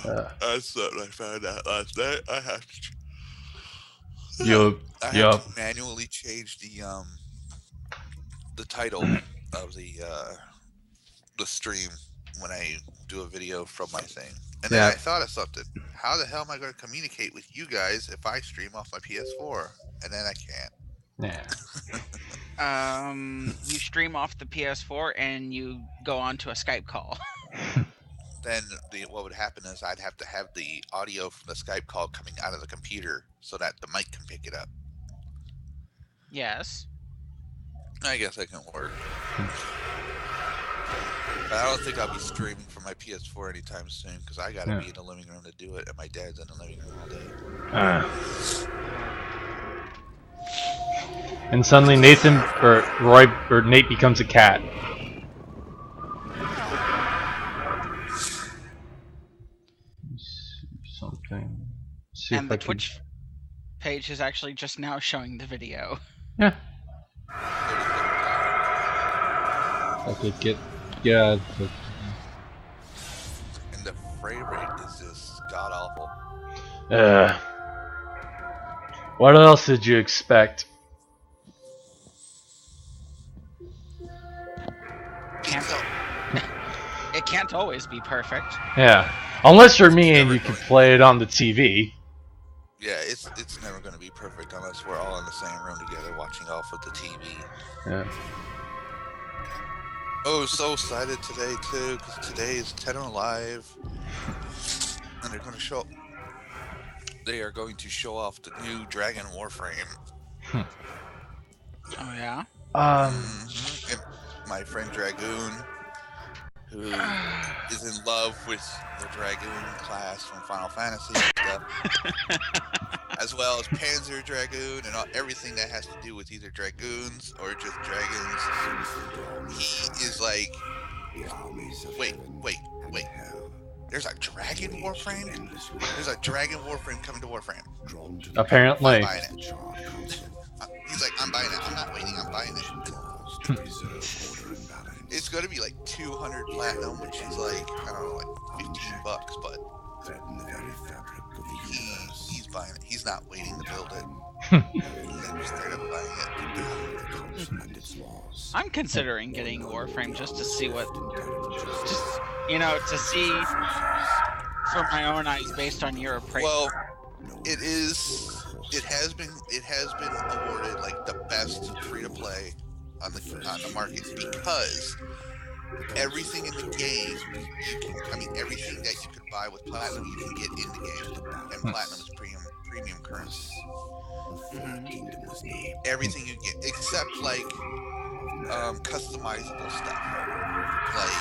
That's what I found out last night. Yup. I have Yup. to manually change the title of the stream when I do a video from my thing. And then I Yeah. thought of something. How the hell am I going to communicate with you guys if I stream off my PS4? And then I can't. Yeah. You stream off the PS4 and you go on to a Skype call. Then what would happen is I'd have to have the audio from the Skype call coming out of the computer so that the mic can pick it up. Yes. I guess that can work. But I don't think I'll be streaming from my PS4 anytime soon because I gotta be in the living room to do it, and my dad's in the living room all day. And suddenly Nathan or Nate becomes a cat. Something. And the Twitch page is actually just now showing the video. Yeah. Okay, get And the frame rate is just god awful. What else did you expect? It can't always be perfect. Yeah. Unless you're me and you can play it on the TV. Yeah, it's never going to be perfect unless we're all in the same room together watching off of the TV. Yeah. Oh, so excited today too because today is Tenor Live, and they're going to show. They are going to show off the new Dragon Warframe. Oh yeah. And my friend Dragoon, who is in love with the Dragoon class from Final Fantasy and stuff, as well as Panzer Dragoon and everything that has to do with either Dragoons or just dragons. He is like, wait. There's a Dragon Warframe? There's a Dragon Warframe coming to Warframe. Apparently. I'm buying it. He's like, I'm buying it. I'm not waiting. I'm buying it. It's going to be like 200 platinum, which is like, I don't know, like $15, but he's buying it. He's not waiting to build it. He's straight up buying it. I'm considering getting Warframe just to see what, to see for my own eyes based on your appraisal. Well, it has been awarded like the best free to play on the market because everything in the game everything that you could buy with platinum you can get in the game, and platinum is premium currency. Everything you get except like customizable stuff, like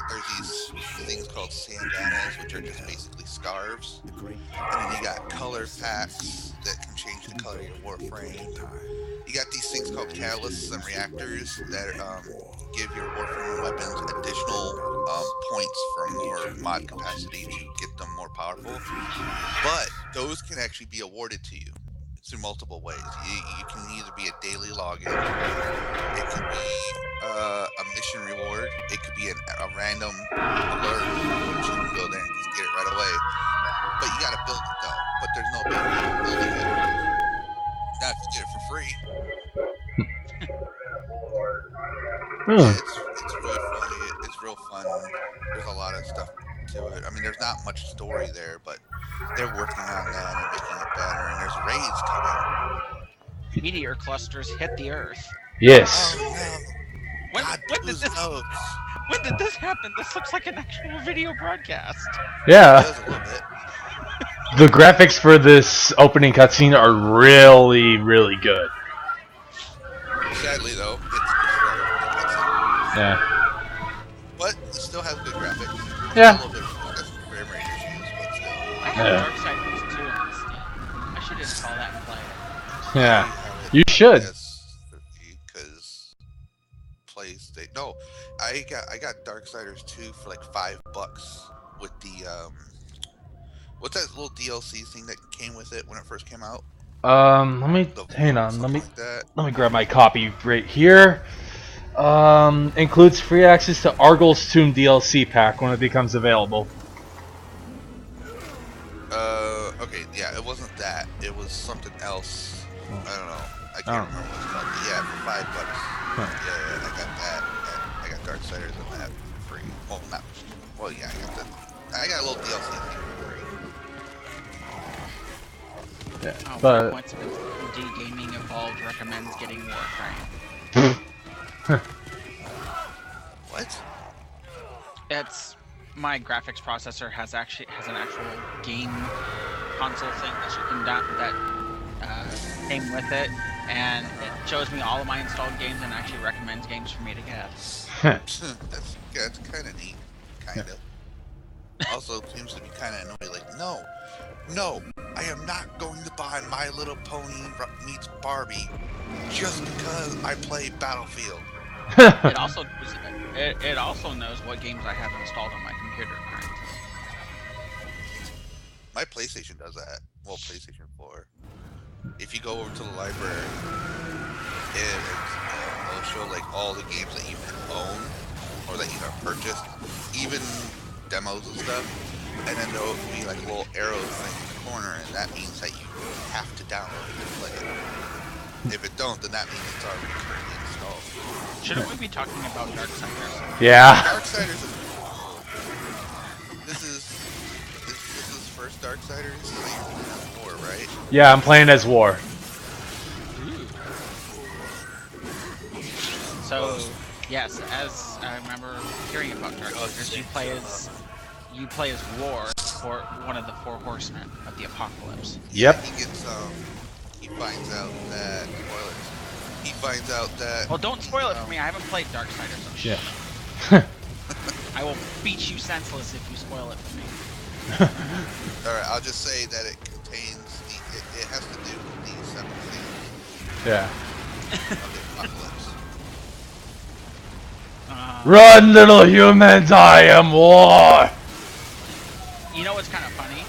there's these things called sandanas, which are just basically scarves, and then you got color packs that can change the color of your Warframe. You got these things called catalysts and reactors that give your Warframe weapons additional points for more mod capacity to get them more powerful. But those can actually be awarded to you through multiple ways. You can either be a daily login, it could be a mission reward, it could be a random alert, which you can go there and just get it right away. But you gotta build it though. But there's no big deal building it. Now if you get it for free. It's really funny. It's real fun. There's a lot of stuff to it. I mean, there's not much story there, but they're working on that and making it better. And there's raids coming. Meteor clusters hit the Earth. Yes. Oh no! When did this happen? This looks like an actual video broadcast. Yeah. It does a little bit. The graphics for this opening cutscene are really, really good. Sadly, though, it's Yeah. but it still has good graphics. Yeah. A little bit of frame rate issues, but still. I have Darksiders 2 on Steam. I should install that and play it. Yeah. You should. Because PlayStation. No, I got Darksiders 2 for like $5 with the what's that little DLC thing that came with it when it first came out? Let me grab my copy right here. Includes free access to Argol's Tomb DLC pack when it becomes available. Okay, yeah, it wasn't that. It was something else. I don't know. I Oh. can't remember what it's called. But yeah, for $5. Huh. Yeah, I got that. And I got Darksiders on that for free. Well, not. Well, yeah, I got a little DLC for free. Yeah, Oh, but coincidence. D Gaming Evolved recommends getting Warframe. What? It's my graphics processor has an actual game console thing that you can came with it, and it shows me all of my installed games and actually recommends games for me to get. That's kind of neat. Kind of. Also, seems to be kind of annoying. Like, no, I am not going to buy My Little Pony meets Barbie just because I play Battlefield. It also knows what games I have installed on my computer currently. My PlayStation does that. Well, PlayStation 4. If you go over to the library, it'll show like all the games that you own or that you have purchased, even demos and stuff. And then there'll be like a little arrow thing in the corner, and that means that you have to download it to play it. If it don't, then that means it's already currently installed. Shouldn't we be talking about Darksiders? yeah. Darksiders is this is first Darksiders. So you're playing War, right? Yeah, I'm playing as War. So, yes, as I remember hearing about Darksiders, you play as War, or one of the four horsemen of the apocalypse. Yep. Yeah, he finds out that spoilers. He finds out that. Well, don't spoil it for me. I haven't played Darksiders. So Yeah. I will beat you senseless if you spoil it for me. Alright, I'll just say that it contains it has to do with the 7 things Yeah. of the apocalypse. Run, little humans! I am War. You know what's kind of funny?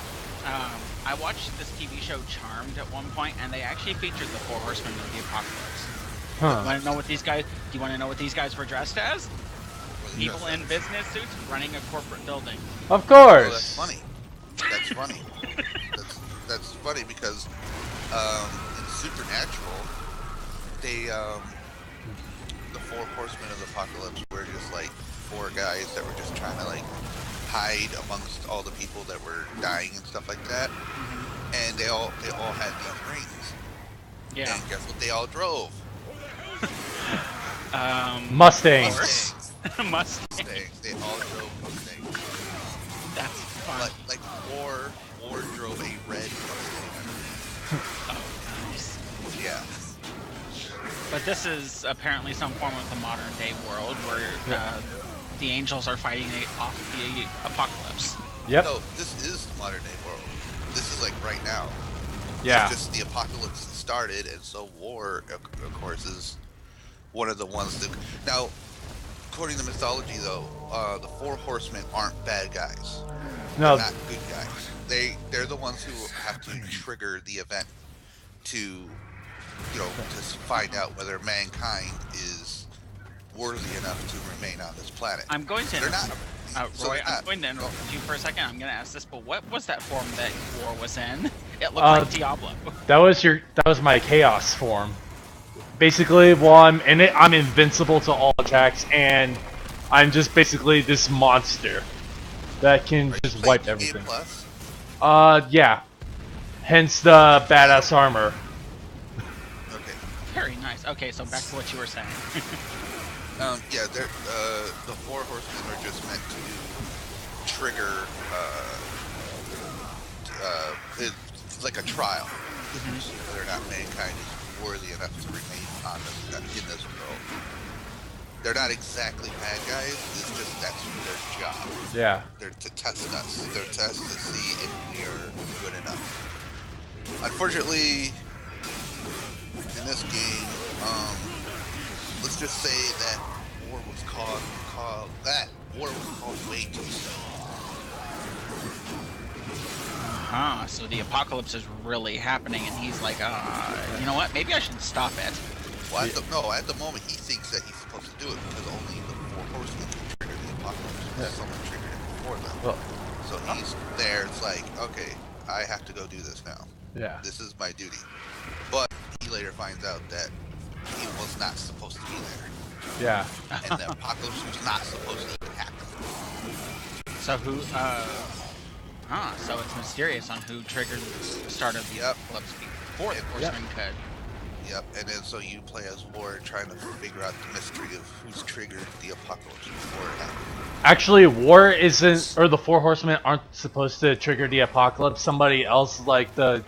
I watched this TV show Charmed at one point, and they actually featured the four horsemen of the apocalypse. Huh. Want to know what these guys? Do you want to know what these guys were dressed as? People in business suits running a corporate building. Of Oh, course. that's funny. That's funny. that's funny because in Supernatural, the four horsemen of the apocalypse were just like four guys that were just trying to like hide amongst all the people that were dying and stuff like that. And they all had these rings. Yeah. And guess what they all drove? Mustangs. Mustangs. They all drove Mustangs. That's fun. Like War drove a red Mustang. Oh, nice. Yeah. But this is apparently some form of the modern day world where the angels are fighting off the apocalypse. Yep. No, this is the modern day world. This is like right now. Yeah. It's just the apocalypse started, and so War, of course, is one of the ones that. Now, according to mythology, though, the four horsemen aren't bad guys. No. They're not good guys. They're the ones who have to trigger the event to find out whether mankind is worthy enough to remain on this planet. I'm going to They're not. Roy, I'm going to interrupt you for a second. I'm going to ask this, but what was that form that War was in? It looked like Diablo. That was my chaos form. Basically, while I'm in it, I'm invincible to all attacks, and I'm just basically this monster that can just wipe everything. Plus? Yeah. Hence the badass armor. Okay. Very nice. Okay, so back to what you were saying. Yeah, the four horsemen are just meant to trigger, it's like a trial. Whether or not mankind is worthy enough to remain on in this world. They're not exactly bad guys, it's just that's their job. Yeah. They're to test us. They're to test to see if we are good enough. Unfortunately, in this game, let's just say that War was called way too soon. So the apocalypse is really happening, and he's like, you know what? Maybe I should stop it. Well, at the moment, he thinks that he's supposed to do it because only the four horsemen can trigger the apocalypse. Yeah. Someone triggered it before them. Well, So he's there. It's like, okay, I have to go do this now. Yeah. This is my duty. But he later finds out that he was not supposed to be there. Yeah. And the apocalypse was not supposed to even happen. So who? So it's mysterious on who triggered the start of the apocalypse before the Horseman could. Yep, and then so you play as War trying to figure out the mystery of who's triggered the apocalypse before it happened. Actually, War isn't, or the Four Horsemen aren't supposed to trigger the apocalypse. Somebody else, like the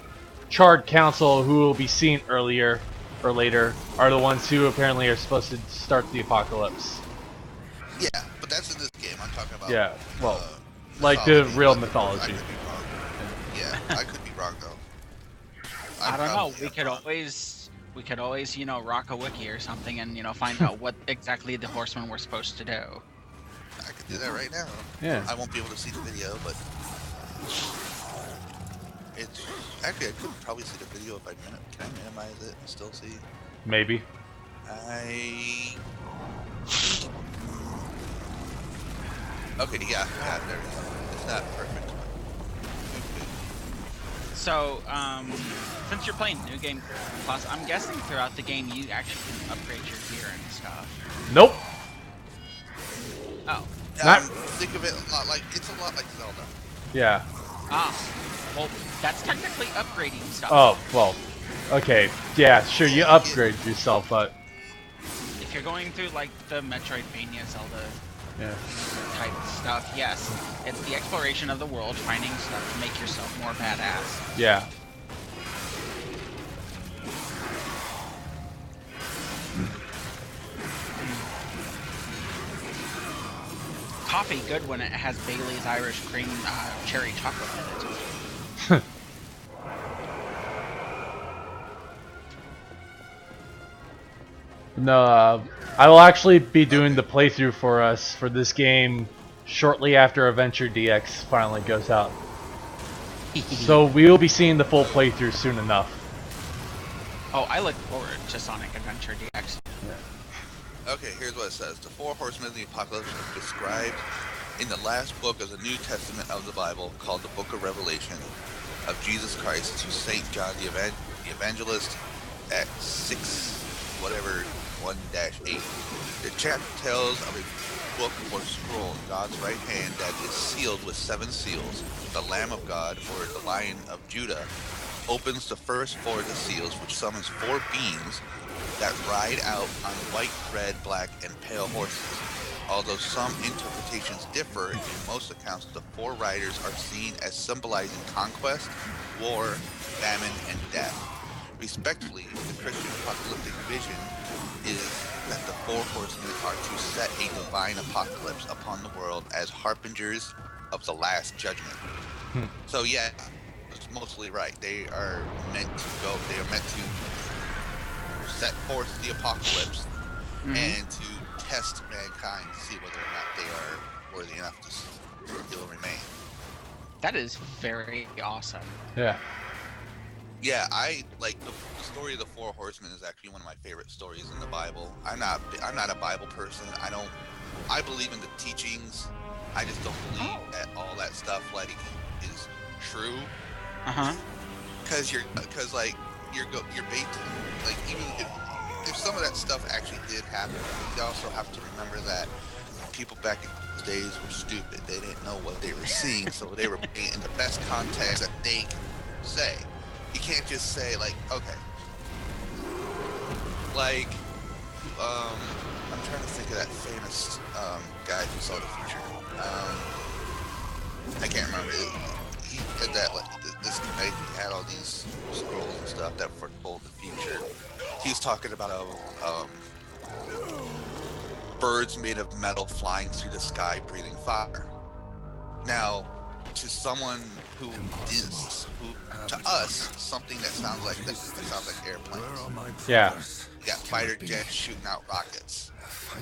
Charred Council, who will be seen earlier or later, are the ones who apparently are supposed to start the apocalypse. Yeah, but that's in this game. I'm talking about. Yeah, well, like the real mythology. I could be wrong. Yeah, I could be wrong though. I don't know. We could always, rock a wiki or something and, find out what exactly the horsemen were supposed to do. I could do that right now. Yeah. I won't be able to see the video, but it's actually I could probably see the video if I can I minimize it and still see? Maybe. Okay, yeah, there it is. It's not perfect. So, since you're playing New Game Plus, I'm guessing throughout the game you actually can upgrade your gear and stuff. Nope. Oh. Think of it a lot like Zelda. Yeah. Well, that's technically upgrading stuff. Oh, well. Okay. Yeah, sure, you upgrade yourself, but... If you're going through, like, the Metroidvania Zelda type stuff, yes. It's the exploration of the world, finding stuff to make yourself more badass. Yeah. Coffee good when it has Bailey's Irish Cream cherry chocolate in it. No, I will actually be doing the playthrough for us for this game shortly after Adventure DX finally goes out. So we will be seeing the full playthrough soon enough. Oh, I look forward to Sonic Adventure DX. Yeah. Okay, here's what it says. The four horsemen of the apocalypse are described in the last book of the New Testament of the Bible, called the Book of Revelation of Jesus Christ, to St. John the Evangelist at 6:1-8. The chapter tells of a book or scroll in God's right hand that is sealed with 7 seals. The Lamb of God, or the Lion of Judah, opens the first 4 of the seals, which summons 4 beings that ride out on white, red, black, and pale horses. Although some interpretations differ, in most accounts the 4 riders are seen as symbolizing conquest, war, famine, and death. Respectfully, the Christian apocalyptic vision is that the 4 horsemen are to set a divine apocalypse upon the world as harbingers of the last judgment. So yeah, it's mostly right. They are meant to go. They are meant to set forth the apocalypse and to test mankind to see whether or not they are worthy enough to still remain. That is very awesome. Yeah. Yeah, I like the story of the 4 horsemen is actually one of my favorite stories in the Bible. I'm not a Bible person. I believe in the teachings. I just don't believe that all that stuff like is true. Because you're based like even if some of that stuff actually did happen, you also have to remember that people back in those days were stupid. They didn't know what they were seeing, so they were being in the best context that they can say. You can't just say like, okay, like, I'm trying to think of that famous guy who saw the future. I can't remember. He had that like this guy. He had all these scrolls and stuff that foretold the future. He was talking about birds made of metal flying through the sky, breathing fire. Now, to someone to us, something that sounds like this, that sounds like airplanes. Yeah. You got fighter jets shooting out rockets.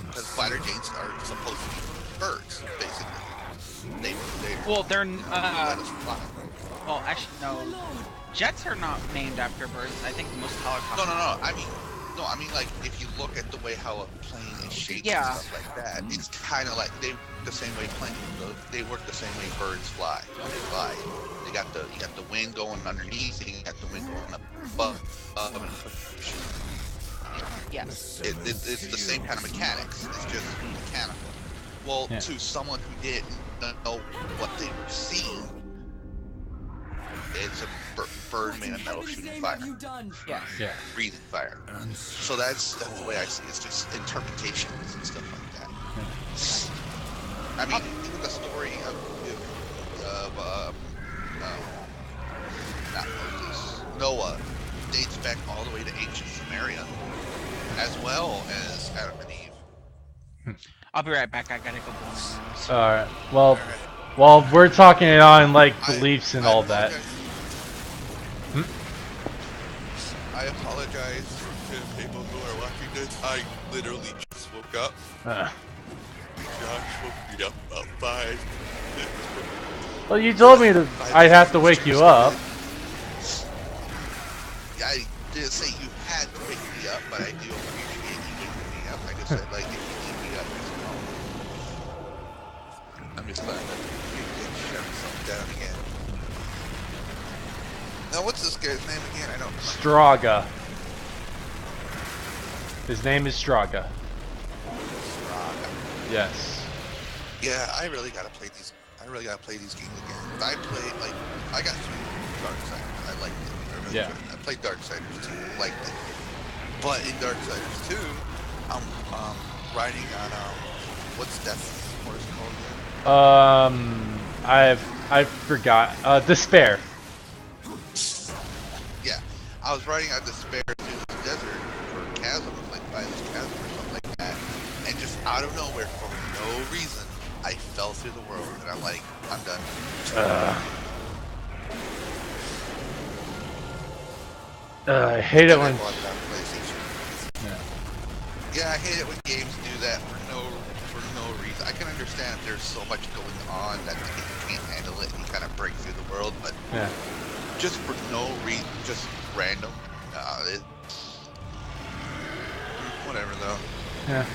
Because fighter jets are supposed to be birds, basically. They're let us fly. Well, actually, no. Jets are not named after birds. I think most helicopters. No. I mean, like, if you look at the way how a plane is shaped and stuff like that, it's kind of like the same way planes. They work the same way birds fly. They fly. They you got the wind going underneath, and you got the wind going up above, and Yes. it's the same kind of mechanics. It's just mechanical. Well, Yeah. to someone who didn't know what they were seeing, it's a bird made of metal shooting fire. Yeah. Yeah. Breathing fire. So that's the way I see it. It's just interpretations and stuff like that. I mean, even the story of not Moses, Noah, dates back all the way to ancient Samaria, as well as Adam and Eve. I'll be right back. I gotta go. Alright. Well, while we're talking on like beliefs and all that. I apologize to people who are watching this. I literally just woke up. Josh woke me up about 5. Well, you told me that I'd have to wake you up. I didn't say you had to wake me up, but I do appreciate you waking me up. I just said, like, if you need me up, just call me. I'm just glad that you didn't shut myself down again. Now, what's this guy's name again? I don't remember. Straga. His name is Straga. Yes. Yeah, I really gotta play these. I really gotta play these games again. I played I got through Darksiders. I liked it. I really enjoyed it. I played Darksiders 2. Liked it. But in Darksiders 2, I'm riding on what's Death's horse called again? I forgot. Despair. Yeah, I was riding on Despair through this desert or chasm, like by this chasm or something like that, and just out of nowhere, for no reason, I fell through the world, and I'm like, I'm done. I hate it when. Yeah, I hate it when games do that for no reason. I can understand if there's so much going on that the game can't handle it and you kind of break through the world, but just for no reason, just random. Whatever though. Yeah.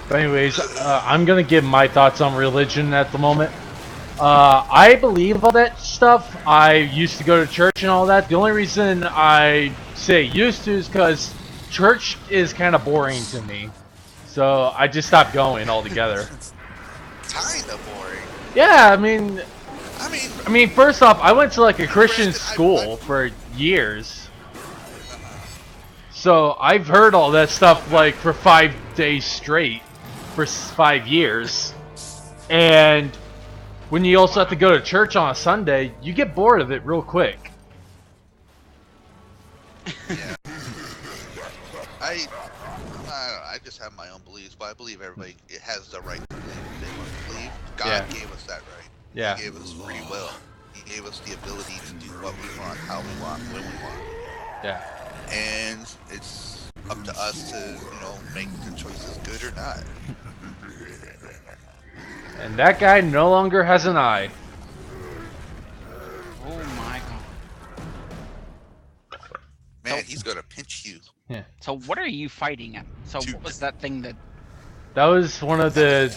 But anyways, I'm gonna give my thoughts on religion at the moment. I believe all that stuff. I used to go to church and all that. The only reason I say used to is because church is kind of boring to me. So I just stopped going altogether. Kind of boring. Yeah, I mean, first off, I went to like a Christian school for years. So I've heard all that stuff like for 5 days straight for 5 years. And when you also have to go to church on a Sunday, you get bored of it real quick. Yeah. I just have my own beliefs, but I believe everybody has the right to believe what they want to believe. God gave us that right. Yeah. He gave us free will. He gave us the ability to do what we want, how we want, when we want. Yeah. And it's up to us to, make the choices good or not. And that guy no longer has an eye. Oh my god. Man, he's gonna pinch you. Yeah. So what are you fighting at? So what was that thing that... That was one of the...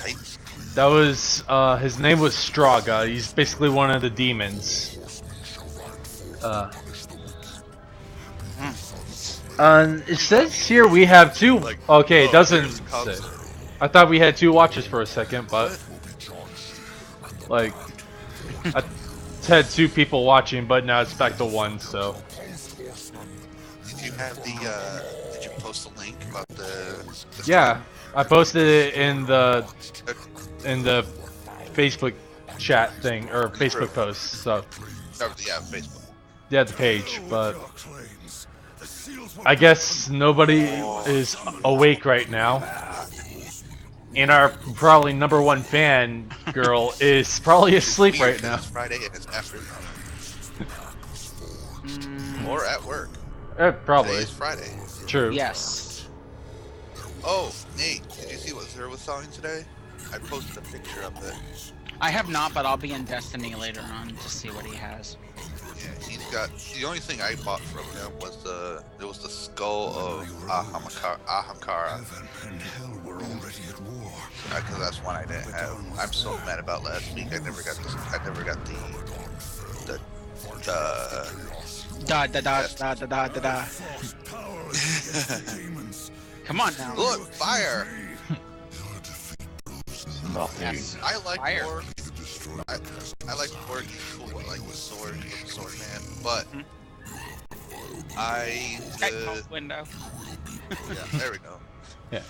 That was, his name was Straga. He's basically one of the demons. It says here we have 2... Okay, it doesn't say. I thought we had 2 watches for a second, but... Like... I had 2 people watching, but now it's back to 1, so... Did you have the, did you post the link about the yeah, I posted it in the Facebook chat thing, or Facebook post, so... Yeah, Facebook. Yeah, the page, but... I guess nobody is awake right now. And our probably #1 fan girl is probably asleep right now. It's Friday and it's afternoon. Or at work. Probably. Today is Friday. True. Yes. Oh, Nate, did you see what Zero was selling today? I posted a picture of it. I have not, but I'll be in Destiny later on to see what he has. Yeah, he's got. The only thing I bought from him was the skull of Ahamkara. Because that's one I didn't have. I'm so mad about last week. I never got the Da da da da da da da da. Come on now. Look, fire! Yes. I like Fire. more. I like more cool, like the sword, with the sword man, but I Skype window. yeah, there we go. Yeah.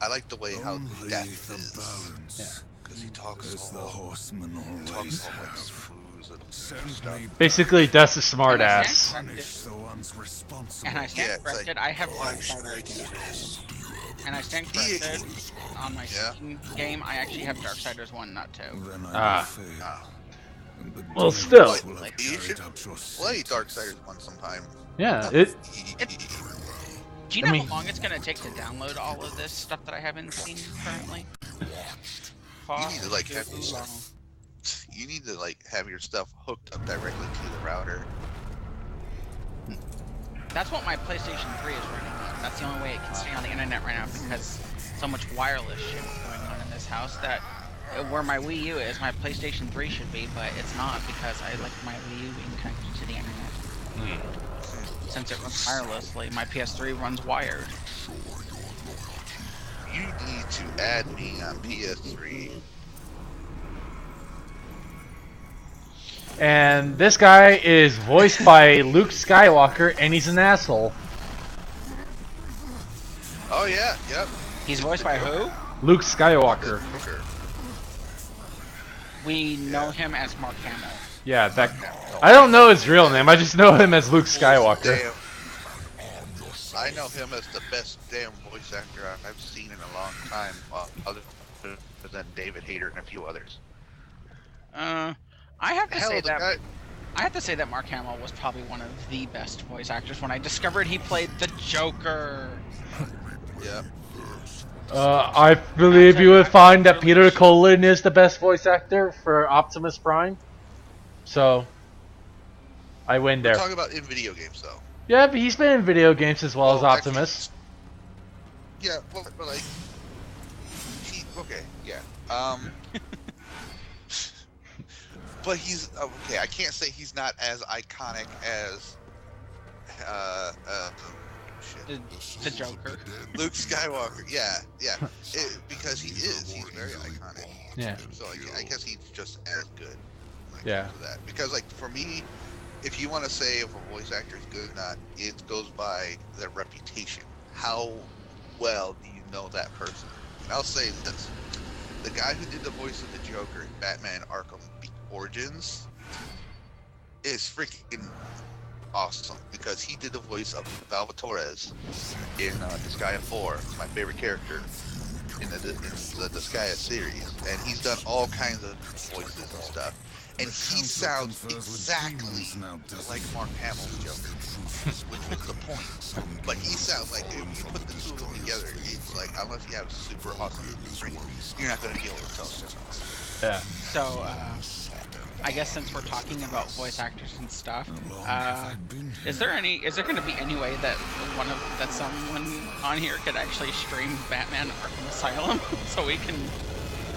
I like the way how death is. Yeah. Because he talks all like smooth and stuff. Basically, Death's a smart ass. And I stand Yeah, it's corrected. like, I have why should I do this? and I stand corrected on my Steam game. I actually have Darksiders 1, not 2. Well, still. You should play Darksiders 1 sometime. Yeah. It. Do you know how long it's gonna take to download all of this stuff that I have in Steam currently? You need to like have you need to like have your stuff hooked up directly to the router. That's what my PlayStation 3 is running on. That's the only way it can stay on the internet right now because so much wireless shit is going on in this house that where my Wii U is, my PlayStation 3 should be, but it's not because I like my Wii U being connected to the internet. Since it runs wirelessly, my PS3 runs wired. You need to add me on PS3. And this guy is voiced by Luke Skywalker, and he's an asshole. Oh yeah, yep. He's voiced by who? Luke Skywalker. We know him as Mark Hamill. Yeah, that. I don't know his real name. I just know him as Luke Skywalker. Damn. I know him as the best damn voice actor I've seen in a long time, other than David Hayter and a few others. I have to Hell, say the that guy... I have to say that Mark Hamill was probably one of the best voice actors when I discovered he played the Joker. Yeah. I believe you would find that Peter Cullen is the best voice actor for Optimus Prime. So, I win there. We're talking about in video games, though. Yeah, but he's been in video games as well as Optimus. Actually, yeah, but like, okay, yeah. But he's okay. I can't say he's not as iconic as The Joker. Luke Skywalker. Yeah, because he is. He's very iconic. Yeah. So I guess he's just as good. Yeah. That. Because like for me, if you want to say if a voice actor is good or not, it goes by their reputation. How well do you know that person? And I'll say this: the guy who did the voice of the Joker in Batman Arkham Origins is freaking awesome because he did the voice of Valva Torres in Disgaea 4, my favorite character in the Disgaea series, and he's done all kinds of voices and stuff, and he sounds exactly like Mark Hamill's Joker, which was the point. But he sounds like, if you put the two of them together, it's like, unless you have super awesome screen, you're not going to be able to tell the difference. Yeah. So, I guess since we're talking about voice actors and stuff, is there going to be any way that someone on here could actually stream Batman Arkham Asylum so we can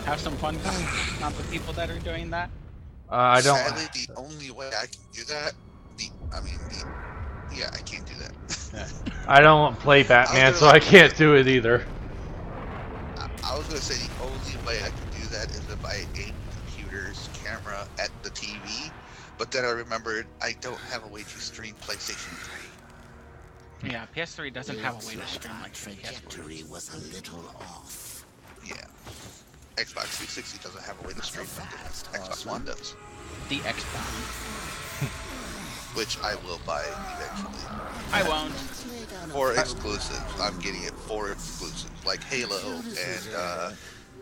have some fun with not the people that are doing that? I don't. Sadly, the only way I can do that, I can't do that. Yeah. I don't play Batman, so I can't do it either. I was gonna say the only way I can do that is if I aim computer's camera at the TV, but then I remembered I don't have a way to stream PlayStation 3. Yeah, PS3 doesn't have a way to stream like trajectory was a little off. Yeah. Xbox 360 doesn't have a way to stream like Xbox One does. The Xbox. Which I will buy eventually. I won't. For exclusives. I'm getting it for exclusives. Like Halo and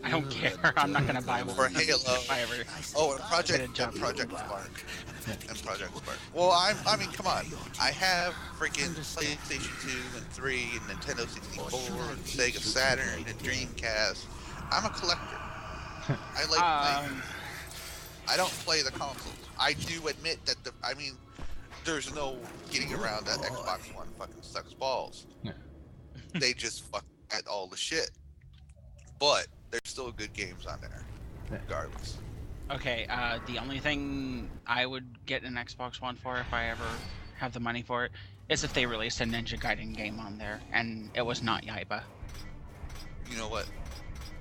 I don't care. I'm not gonna buy one. For Halo. If I ever Oh, and Project Spark. And Project Spark. Well, I mean, come on. I have freaking PlayStation 2 and 3 and Nintendo 64 and Sega Saturn and Dreamcast. I'm a collector. I like playing. I don't play the consoles. I do admit that there's no getting around that Xbox One fucking sucks balls. Yeah. They just fuck at all the shit. But there's still good games on there, regardless. Okay, the only thing I would get an Xbox One for if I ever have the money for it is if they released a Ninja Gaiden game on there, and it was not Yaiba. You know what?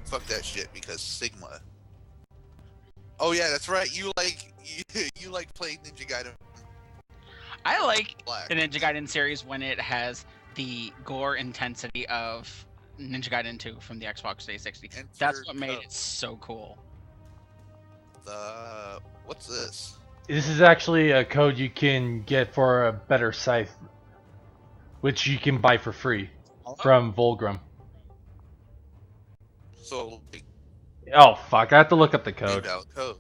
Fuck that shit because Sigma. Oh yeah, that's right. You like you like playing Ninja Gaiden I like Black. the Ninja Gaiden series when it has the gore intensity of Ninja Gaiden 2 from the Xbox 360. Enter That's what made code. it so cool. What's this? This is actually a code you can get for a better scythe, which you can buy for free from Volgrim. So like, Oh fuck! I have to look up the code code.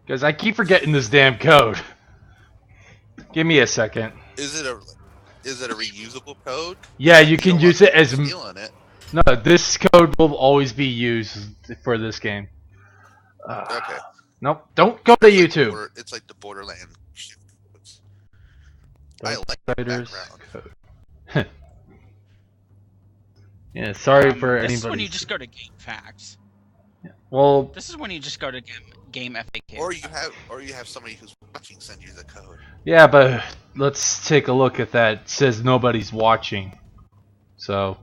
because I keep forgetting this damn code. Give me a second. Is it a reusable code? Yeah, you can don't use want it as people stealing it. no. This code will always be used for this game. Okay. Nope. Don't go to YouTube. It's like the Borderland. I like Darksiders background. code. Yeah, sorry for anybody. This is when you just go to Game Facts. Well, This is when you just go to Game FAQ. Or you have somebody who's watching send you the code. yeah, but let's take a look at that. It says nobody's watching. So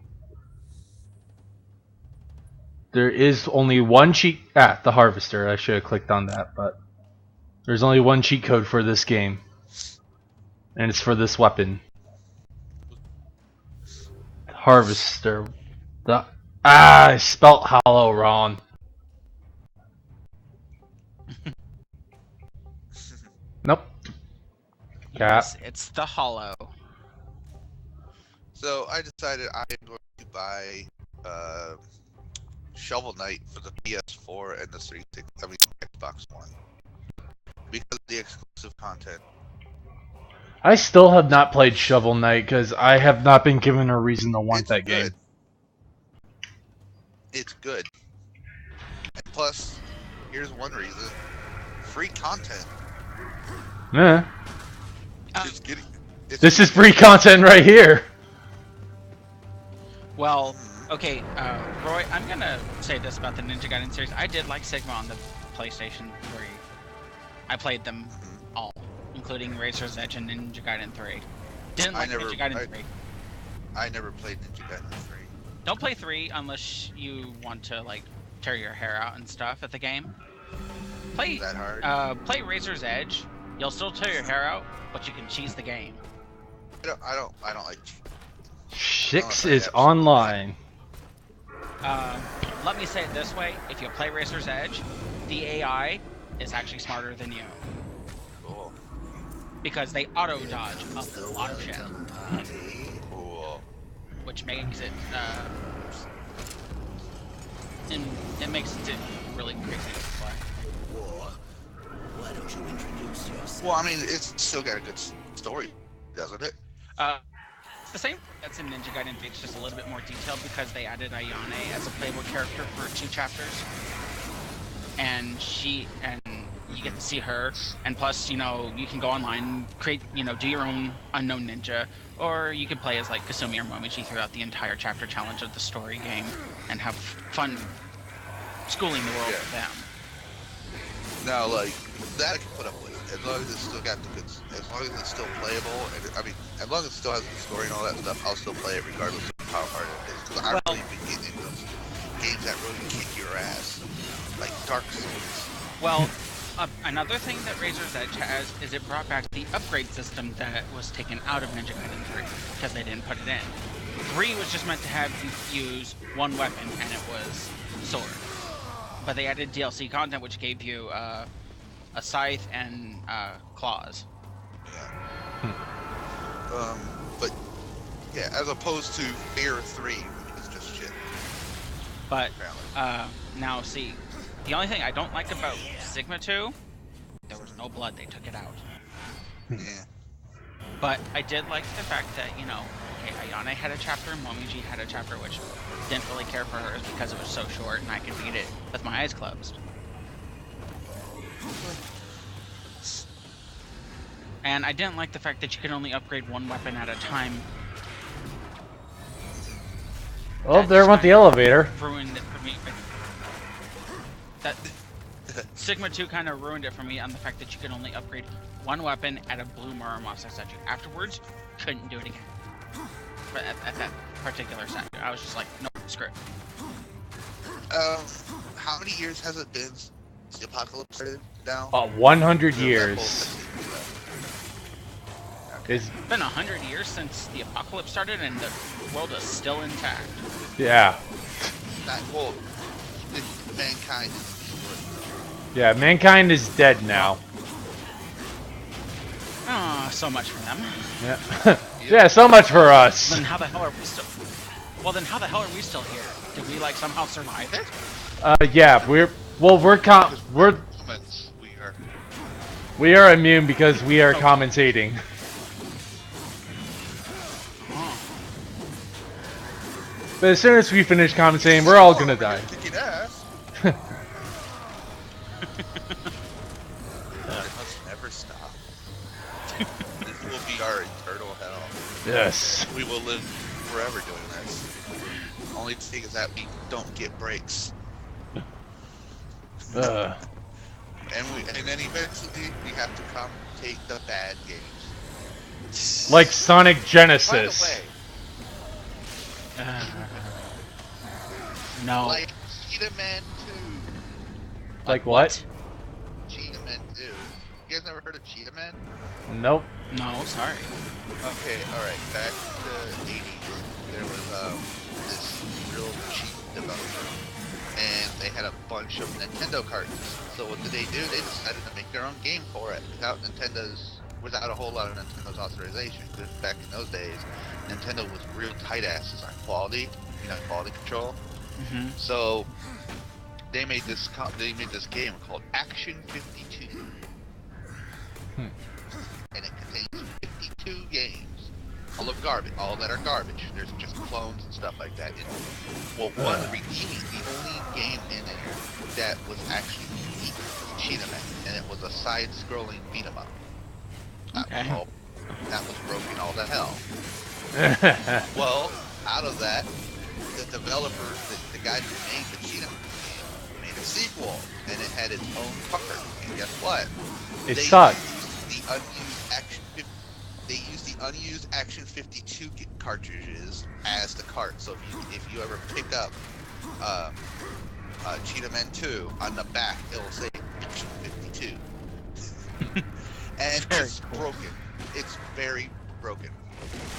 there is only one cheat. The Harvester. I should have clicked on that, but there's only one cheat code for this game, and it's for this weapon. Harvester. I spelt hollow wrong. Nope. Yes, it's the Hollow. So I decided I am going to buy Shovel Knight for the PS4 and the Xbox One because of the exclusive content. I still have not played Shovel Knight because I have not been given a reason to want that game. It's good. And plus, here's one reason: free content. Yeah. Just kidding. This is free content right here. Well, okay, Roy, I'm gonna say this about the Ninja Gaiden series. I did like Sigma on the PlayStation 3. I played them all, including Razor's Edge and Ninja Gaiden 3. Didn't like Ninja Gaiden 3. I never played Ninja Gaiden 3. Don't play 3 unless you want to, like, tear your hair out and stuff at the game. Play, Is that hard? Play Razor's Edge. You'll still tear your hair out, but you can cheese the game. I don't like. Shix is online. Let me say it this way: if you play Razor's Edge, the AI is actually smarter than you Cool. because they auto dodge a lot of shit, Cool. which makes it and it makes it really crazy to play. Why don't you introduce yourself? Well, I mean, it's still got a good story, doesn't it? The same that's in Ninja Gaiden 3, it's just a little bit more detailed because they added Ayane as a playable character for 2 chapters, and you get to see her, and plus, you know, you can go online, create, you know, do your own unknown ninja, or you can play as like Kasumi or Momiji throughout the entire chapter challenge of the story game and have fun schooling the world with them. Now, like that I can put up with, as long as it's still got the good, as long as it's still playable, and I mean, as long as it still has the story and all that stuff, I'll still play it regardless of how hard it is. Because I've really been getting into those games that really kick your ass, like Darksiders. Well, another thing that Razor's Edge has is it brought back the upgrade system that was taken out of Ninja Gaiden 3 because they didn't put it in. 3 was just meant to have you use one weapon, and it was sword. But they added DLC content which gave you a scythe and claws. Yeah. But yeah, as opposed to Fear 3, which is just shit. But now see, the only thing I don't like about Sigma 2, there was no blood, they took it out. Yeah. But I did like the fact that, you know, okay, Ayane had a chapter, Momiji had a chapter, which didn't really care for hers because it was so short and I could beat it with my eyes closed. And I didn't like the fact that you could only upgrade one weapon at a time. Oh, there went the elevator. Ruined it for me. Sigma 2 kind of ruined it for me on the fact that you could only upgrade one weapon at a blue Muramasa statue. Afterwards, couldn't do it again. But at that particular statue, I was just like, nope, screw it. How many years has it been since the apocalypse started now? 100 years. It's been 100 years since the apocalypse started, and the world is still intact. Yeah. Well, mankind is destroyed. Yeah, mankind is dead now. Ah, so much for them. Yeah. Yeah, so much for us. Then how the hell are we still? Well, then how the hell are we still here? Did we like somehow survive it? Yeah, we are immune because we are commentating. But as soon as we finish commentating, we're all gonna die. Kicking ass. It must never stop. This will be our eternal hell. Yes. We will live forever doing this. Only thing is that we don't get breaks. And then eventually we have to commentate the bad games. Like Sonic By the Genesis. way, No. like Cheetah Man 2. Like what? Cheetah Man 2. You guys never heard of Cheetah Man? Nope. No, sorry. Okay, alright. Back in the 80s, there was this real cheap developer. And they had a bunch of Nintendo cartons. So what did they do? They decided to make their own game for it without a whole lot of Nintendo's authorization. Because back in those days, Nintendo was real tight asses on quality, quality control. Mm-hmm. So they made this game called Action 52, and it contains 52 games, all that are garbage. There's just clones and stuff like that in it. Well, the only game in there that was actually unique was Cheetah Man, and it was a side-scrolling beat 'em up. Okay. That was broken all to hell. Well, out of that, the developer, the guy who made the Cheetah Man game, made a sequel, and it had its own card. And guess what? It sucked. They used the unused Action 52 cartridges as the cart. So if you ever pick up Cheetah Man 2, on the back it'll say Action 52. And it's broken. It's very broken.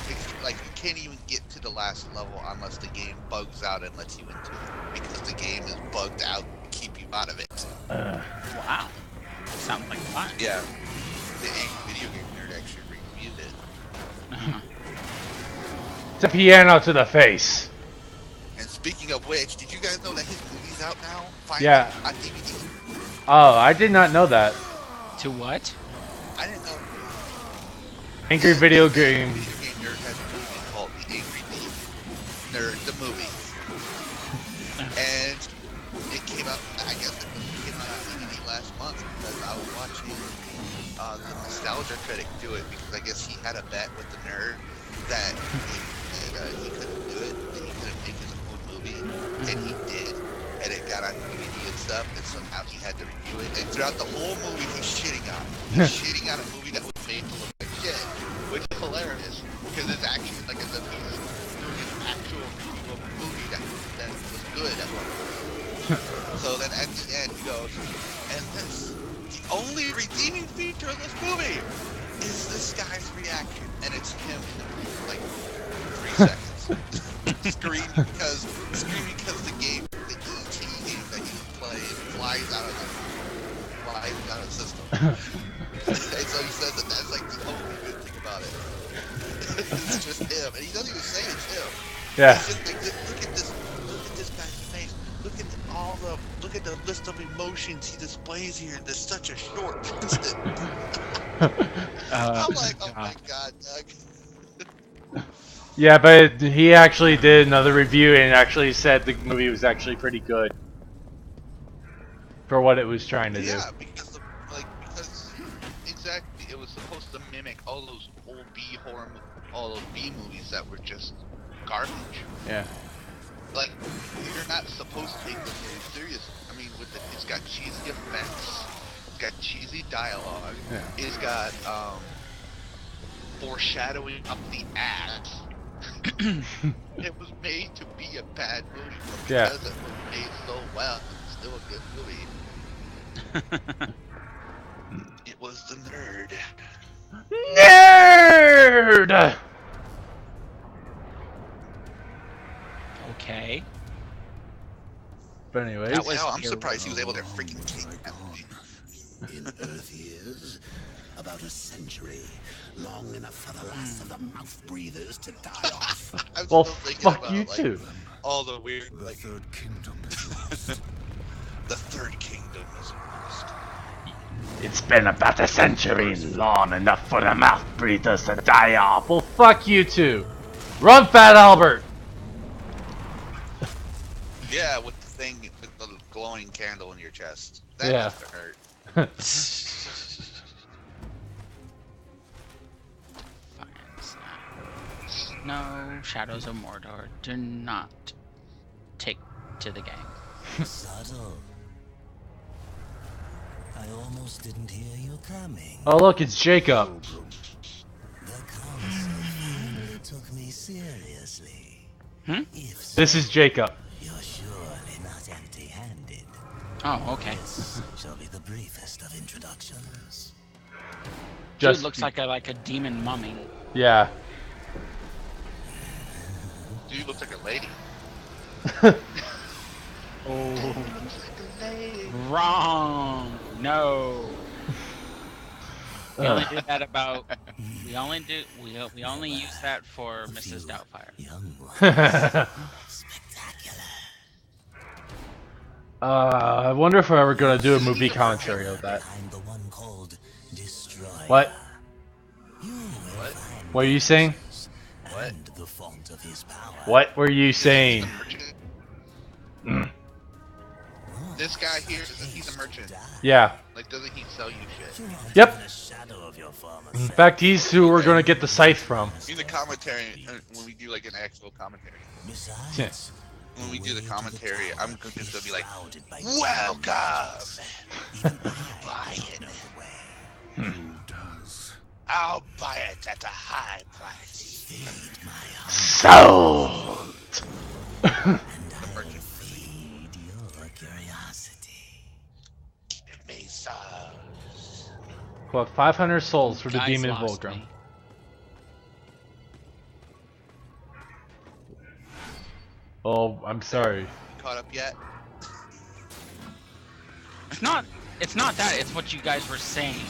It's like you can't even get to the last level unless the game bugs out and lets you into it, because the game is bugged out to keep you out of it. Wow. Sounds like fun. Yeah. The Angry Video Game Nerd actually reviewed it. It's a piano to the face. And speaking of which, did you guys know that his movie's out now? Finally, Yeah. on DVD. Oh, I did not know that. To what? I didn't know. Angry Video Game. Video Game Nerd has a movie called The Angry Video Nerd, the movie. And it came out, I guess it came out on DVD last month, because I was watching the Nostalgia critic do it, because I guess he had a bet with the nerd that he couldn't do it, that he couldn't make his own movie, and he did. And it got on DVD and stuff, and so now he had to review it. And throughout the whole movie, he's shitting on it. He's shitting on a movie that was made to look like shit, which is hilarious, because it's actually like he's doing an actual review of a movie that was good at one point. So then at the end he goes, and the only redeeming feature of this movie is this guy's reaction, and it's him in the movie, like 3 seconds. Screaming because the game, the ET game that he plays, flies out of the system. And so he says that that's like the only good thing about it. It's just him, and he doesn't even say it's him. Yeah. He's just like, look at this guy's face. Look at the list of emotions he displays here. There's such a short instant. I'm like, oh my god, Doug. Yeah, but he actually did another review and actually said the movie was actually pretty good for what it was trying to do. Yeah, because exactly, it was supposed to mimic all those old B movies that were just garbage. Yeah. like you're not supposed to take this movie serious. I mean, it's got cheesy effects, it's got cheesy dialogue, Yeah. it's got foreshadowing up the ass. It was made to be a bad movie, but Yeah. because it was made so well, it's still a good movie. It was The Nerd. Nerd! Okay. But anyways, That was Hell, I'm your- surprised he was able to freaking kick that movie. In Earth years, about a century, long enough for the last of the mouth breathers to die off. I'm well, still thinking fuck about, you like, too. all the weird, The like, third kingdom is lost. the third kingdom is lost. It's been about a century, long enough for the mouth breathers to die off. Well, fuck you too. Run, Fat Albert! Yeah, with the thing, with the glowing candle in your chest. That Yeah. must have hurt. No, Shadows of Mordor, do not take to the game. Subtle. I almost didn't hear you coming. Oh look, it's Jacob. The council finally took me seriously. Hmm? If so, This is Jacob. you're surely not empty-handed. Oh, okay. This shall be the briefest of introductions. Just Dude looks like a demon mummy. yeah. Dude looks like a lady. Wrong. No. We only do that about. We only use that for Mrs. Doubtfire. Young one, spectacular. I wonder if we're ever gonna do a movie commentary of that. I'm the one called Destroyer. What? You will find What are you saying? What? and the font of his power. What were you saying? Merchant. This guy here, he's a merchant. Yeah. Like, doesn't he sell you shit? You aren't Yep. even a shadow of your former In self. fact, he's who we're gonna get the scythe from. In the commentary, when we do like an actual commentary, Besides, when we do the way to commentary, top I'm just gonna be like, shrouded by welcome! even Buy I it. know the way. Who does? I'll buy it at a high price. Feed my heart, Sold. and I will feed your curiosity. Give me some. Well, 500 souls for the Guys demon lost Volgrim. me. Oh, I'm sorry. You caught up yet? It's not. It's not that. It's what you guys were saying.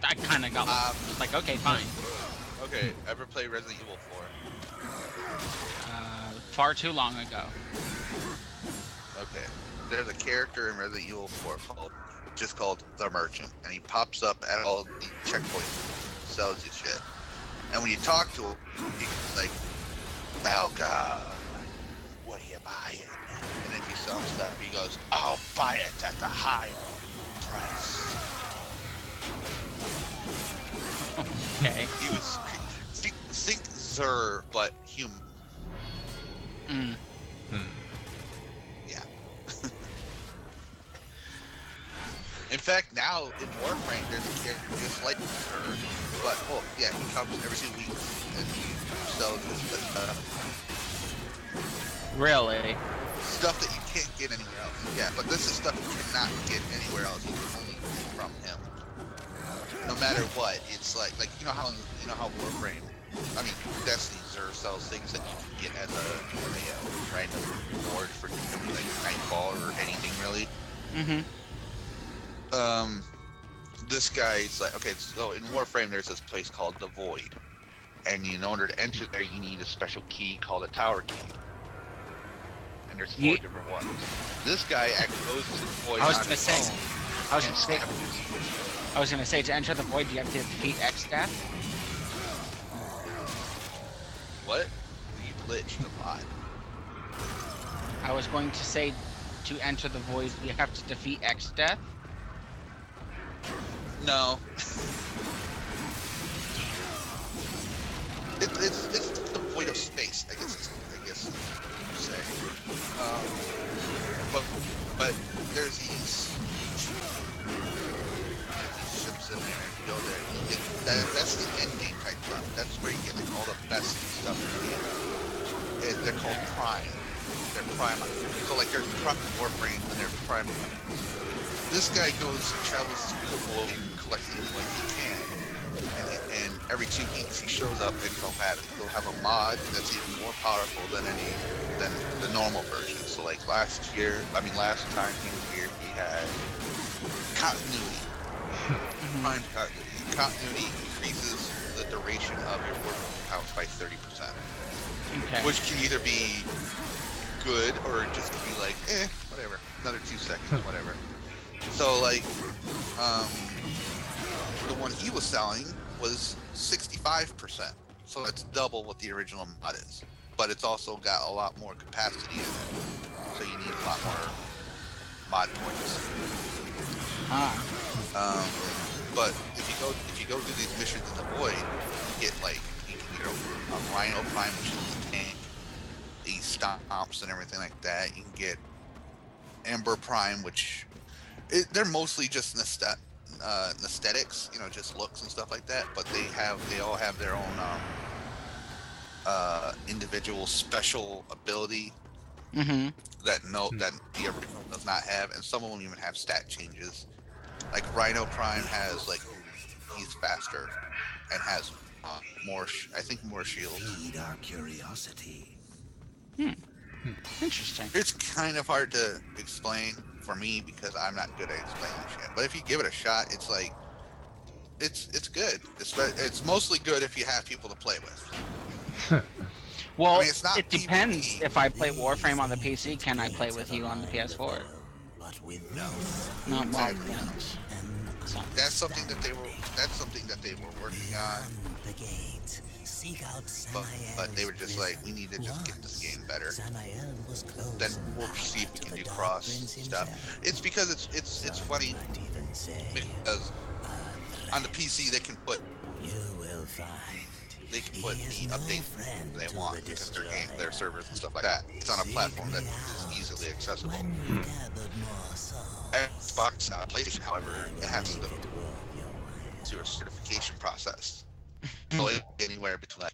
I kind of got like, okay, fine. Okay, ever play Resident Evil 4? Far too long ago. Okay. There's a character in Resident Evil 4 called The Merchant, and he pops up at all the checkpoints, sells you shit. And when you talk to him, he's like, welcome, what are you buying? And if you sell him stuff, he goes, I'll buy it at the high price. Okay. He was, think Zer, but human. Mm. Yeah. In fact, now in Warframe, there's a character just like her, but yeah, he comes every 2 weeks and he sells this Really? stuff that you can't get anywhere else. Yeah, but this is stuff you cannot get anywhere else. You can only get from him. No matter what, it's like you know how Warframe. I mean, Destiny Zer sells things that you can get as a random reward for like Nightfall or anything really. Mm-hmm. This guy's like, okay, so in Warframe there's this place called the Void, and in order to enter there you need a special key called a tower key. And there's 4 different ones. This guy actually goes to the Void. I was on gonna his say. own I was and gonna say. scavenge. I was gonna say to enter the void, you have to defeat X death. What? You glitched a lot. I was going to say to enter the void, you have to defeat X death. No. It's the void of space. I guess best, per se. Um, but there's these ships in there. You go there, you get that's the end game type stuff. That's where you get like all the best stuff in the game. They're called Prime. They're Prime. So like there's Prime Warframe and there's Prime. This guy travels through the world collecting what he can. And every 2 weeks he shows up and he'll have a mod that's even more powerful than the normal version. So like last time he was here, he had continuity. Prime continuity. Continuity increases the duration of your working house by 30%. Okay. Which can either be good or just be like, whatever, another 2 seconds, whatever. So like, the one he was selling was 65%. So it's double what the original mod is. But it's also got a lot more capacity in it. So you need a lot more mod points. But if you go do these missions in the void, you get like a Rhino Prime, which is the tank, these stomps and everything like that. You can get Ember Prime, which they're mostly just aesthetics, just looks and stuff like that. But they all have their own individual special ability that the original does not have, and some of them even have stat changes. Like Rhino Prime has he's faster and has more shields. Feed our curiosity. Interesting. It's kind of hard to explain for me because I'm not good at explaining shit. But if you give it a shot, it's like it's good. It's mostly good if you have people to play with. Well, I mean, it's not it depends. PvP. If I play Warframe on the PC, can I play with you on the PS4? But with Not well. So, That's something that they were working on. The gate. Seek out But they were just like, we need to just get this game better. Samael was close. Then we'll see if we can do cross stuff. It's because it's funny because on the PC they can put You will find. the updates they want because their servers and stuff like that. It's on a platform that is easily accessible. Xbox, PlayStation, however, it has to go through a certification process. So anywhere between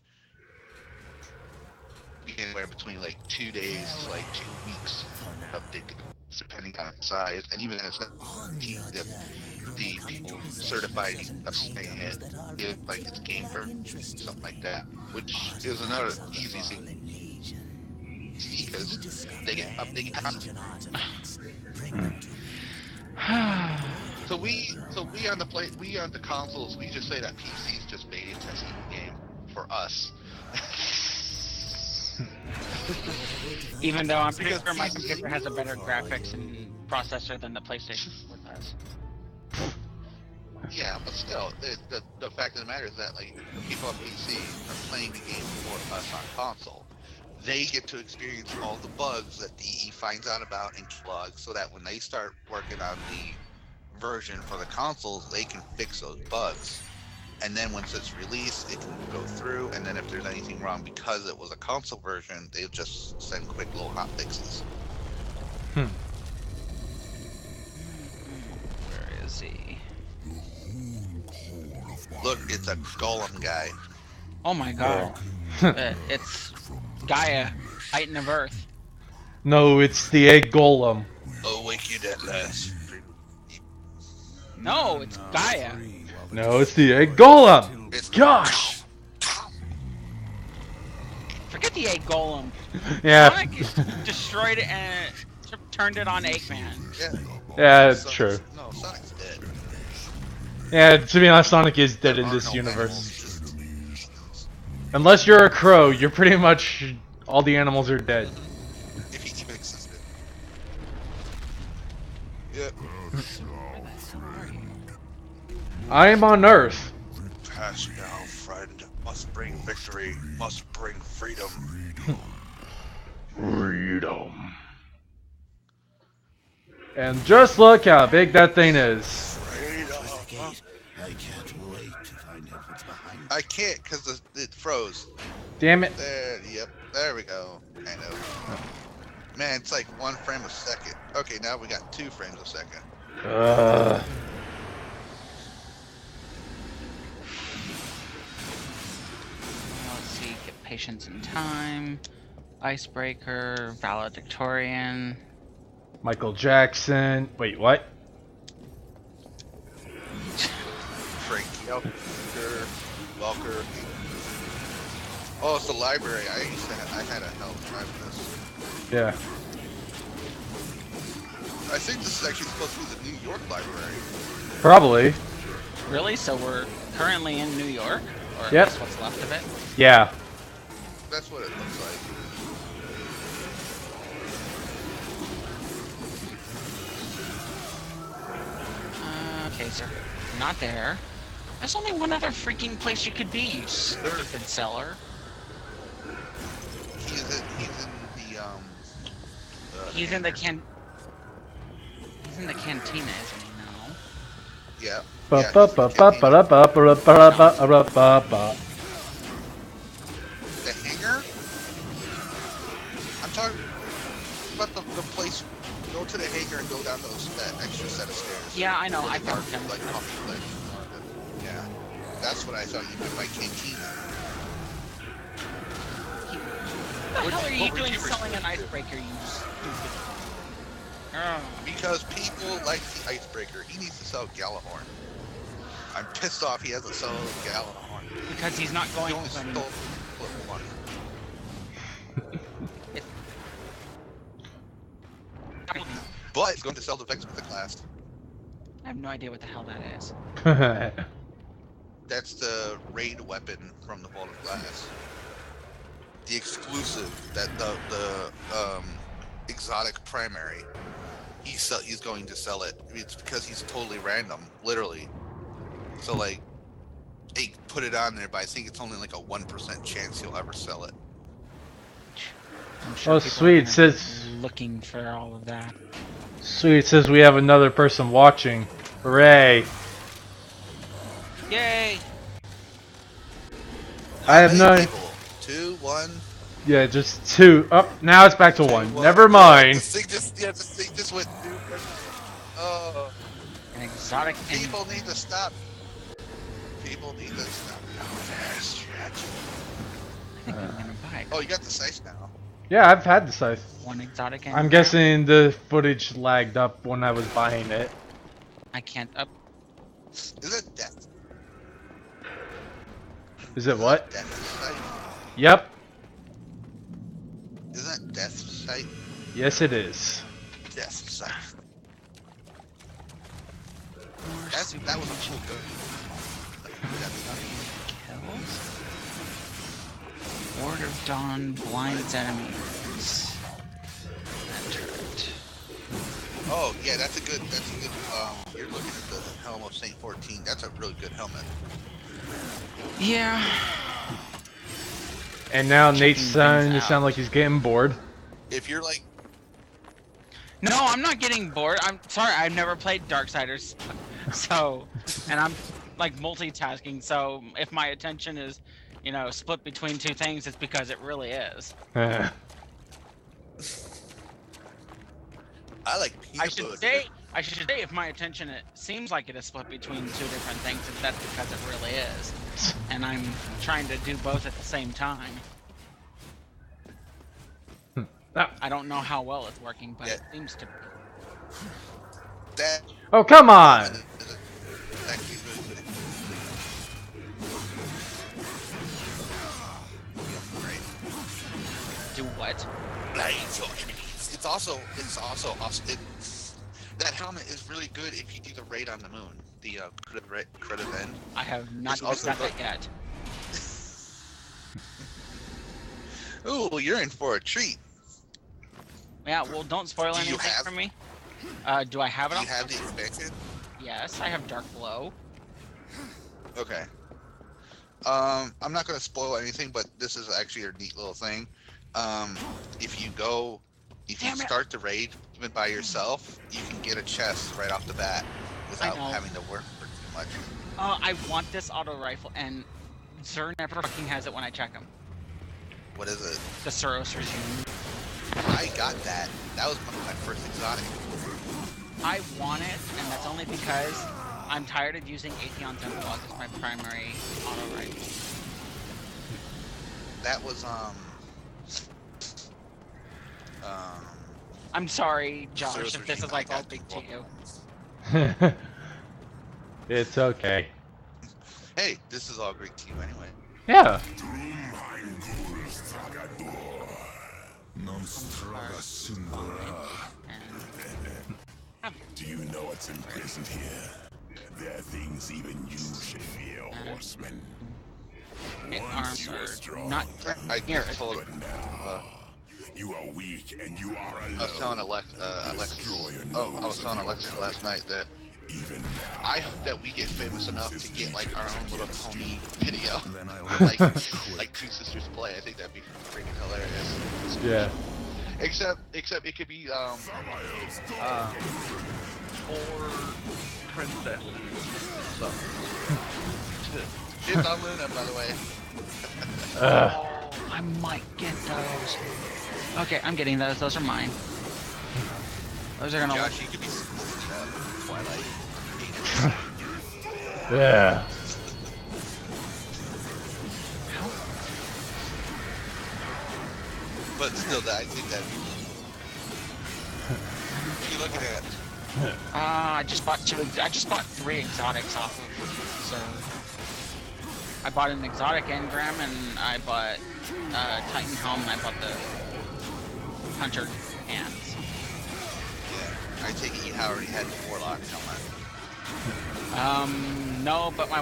like 2 days to like 2 weeks update, depending on the size, and even as the people certified saying it like it's game for something like that, which is another easy thing because they get updated content. So we on the consoles, we just say that PC is just beta testing the game for us. even though I'm pretty sure my computer has a better graphics and processor than the PlayStation 4 does. Yeah, but still, the fact of the matter is that like the people on PC are playing the game for us on console. They get to experience all the bugs that DE finds out about and logs, so that when they start working on the version for the consoles, they can fix those bugs. And then once it's released, it can go through, and then if there's anything wrong because it was a console version, they'll just send quick little hot fixes. Where is he? Look, it's a golem guy. Oh my god. It's Gaia, Titan of Earth. No, it's the egg golem. Oh, wake you dead last. No, it's Gaia. No, it's the egg golem. It's Gosh. Forget the egg golem. Yeah. Sonic destroyed it and turned it on Eggman. Yeah. Yeah, it's true. No, Sonic's dead. Yeah, to be honest, Sonic is dead in There are this no universe. animals, Unless you're a crow, you're pretty much all the animals are dead. if he even existed. Yep. I am on Earth. Pass now, friend. Must bring victory. Must bring freedom. Freedom. And just look how big that thing is. I can't wait to find out what's behind I can't because it froze. Damn it. There, yep, there we go. Kind of. Man, it's like 1 frame a second. Okay, now we got 2 frames a second. Let's see. Get patience and time. Icebreaker. Valedictorian. Michael Jackson. Wait, what? Frankie Walker. Oh, it's the library. I had a hell of a time with this. Yeah. I think this is actually supposed to be the New York library. Probably. Really? So we're currently in New York? Or Yep. at least what's left of it? Yeah. That's what it looks like. Okay, sir. Not there. There's only one other freaking place you could be, you stupid seller. He's in He's in the He's in the cantina, isn't he now? yeah. Ba Yeah, ba he's in ba the ba canteen. ba ba ba ba ba ba ba ba. The hangar? I'm talking about the place. Go to the hangar and go down that extra set of stairs. Yeah, I know. I Really hard, parked him. like coffee place. Yeah, that's what I thought you meant by cantina. What the hell are you what were doing you selling an referring to? icebreaker, you stupid... Oh. Because people like the icebreaker. He needs to sell Galahorn. I'm pissed off he hasn't sold Galahorn. Because he's not He going only to sold anymore. one. But he's going to sell the Vex with the class. I have no idea what the hell that is. That's the raid weapon from the Vault of Glass. The exclusive, that the exotic primary. He's going to sell it. I mean, it's because he's totally random, literally. So like, they put it on there, but I think it's only like a 1% chance he'll ever sell it. I'm sure Oh, people are sweet, gonna says- be looking for all of that. Sweet, it says we have another person watching. Hooray. Yay! I have How no... many people? 2, 1. Yeah, just 2. Up, now it's back to 1. Well, Never yeah, mind. This thing just went. Oh, An exotic people need to stop. People need to stop. Oh, there's I think I'm gonna buy it. Oh, you got the size now. Yeah, I've had the scythe. One exotic I'm engine. guessing the footage lagged up when I was buying it. I can't up. Is it death? Is it what? Death sight? Yep. Isn't that death sight? Yes, it is. Death sight. That was a cool gun. Kills. Ward of Dawn blinds enemies. That turret. Oh yeah, that's a good. You're looking at the helm of Saint 14. That's a really good helmet. Yeah. And now Nate's Checking starting to things sound out. like he's getting bored. If you're like, No, I'm not getting bored. I'm sorry, I've never played Darksiders. So, and I'm like multitasking, so if my attention is, you know, split between 2 things, it's because it really is. I like I peanut should butter. say if my attention it seems like it is split between 2 different things, that's because it really is. And I'm trying to do both at the same time. I don't know how well it's working, but it seems to be. That. Oh, come on! Actually really good. Great. Do what? Blades your enemies. It's also awesome. That helmet is really good if you do the raid on the moon. The crit event. I have not It's even also got good. that yet. Ooh, you're in for a treat. Yeah, well, don't spoil Do you anything have- for me. Do I have it Do on? you have the expansion? Yes, I have Dark Glow. Okay. I'm not gonna spoil anything, but this is actually a neat little thing. If you Damn it. start the raid even by yourself, you can get a chest right off the bat without know. having to work for too much. I want this auto rifle, and Zer never fucking has it when I check him. What is it? The Suros Resume. I got that. That was one of my first exotic. I want it, and that's only because I'm tired of using Atheon's Epilogue as my primary auto rifle. That was I'm sorry, Josh, Suros if this Regime is like I all got big to you. It's okay. Hey, this is all Greek to you anyway. Yeah. Do you know what's imprisoned here? There are things even you should fear, horseman. Arms are not I here. told You are weak and you are alone. I was telling Alexis last night that I hope that we get famous enough to get like our own little pony video, like Two Sisters Play. I think that'd be freaking hilarious. Yeah. Except it could be 4 princesses. So it's on Luna, by the way. Oh, I might get those. Okay, I'm getting those. Those are mine. Those are gonna. Josh, you could be Twilight. Yeah. But still, I think that. What are you looking at? I just bought 3 exotics off of. So I bought an exotic engram, and I bought Titan helm, and I bought the Hunter hands. Yeah, I take it you already had the Warlock helmet. No, but my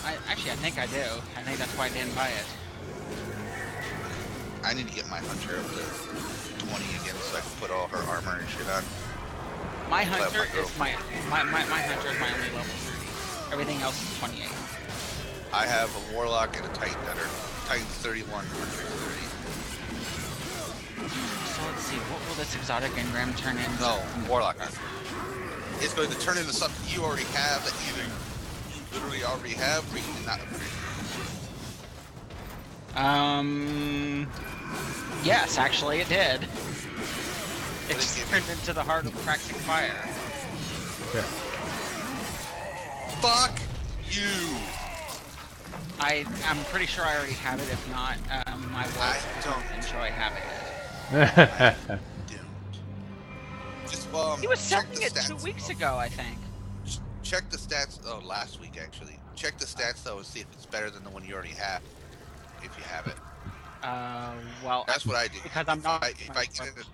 I think I do. I think that's why I didn't buy it. I need to get my Hunter up to 20 again so I can put all her armor and shit on. My Hunter is my Hunter is my only level 30. Everything else is 28. I have a Warlock and a Titan that are Titan's 31, Hunter's 30. So let's see, what will this exotic engram turn into? No, Warlock Hunter. It's going to turn into something you already have that either you literally already have or you did not upgrade. Yes, actually it did. It just turned into the Heart of Praxic Fire. Yeah. Fuck you! I'm pretty sure I already have it. If not, my I wife don't enjoy having it. Just He was check selling the it stats. 2 weeks ago, I think. Check the stats. Oh, last week actually. Check the stats though and see if it's better than the one you already have. If you have it. Well, That's what I do. because I'm not. If I get it.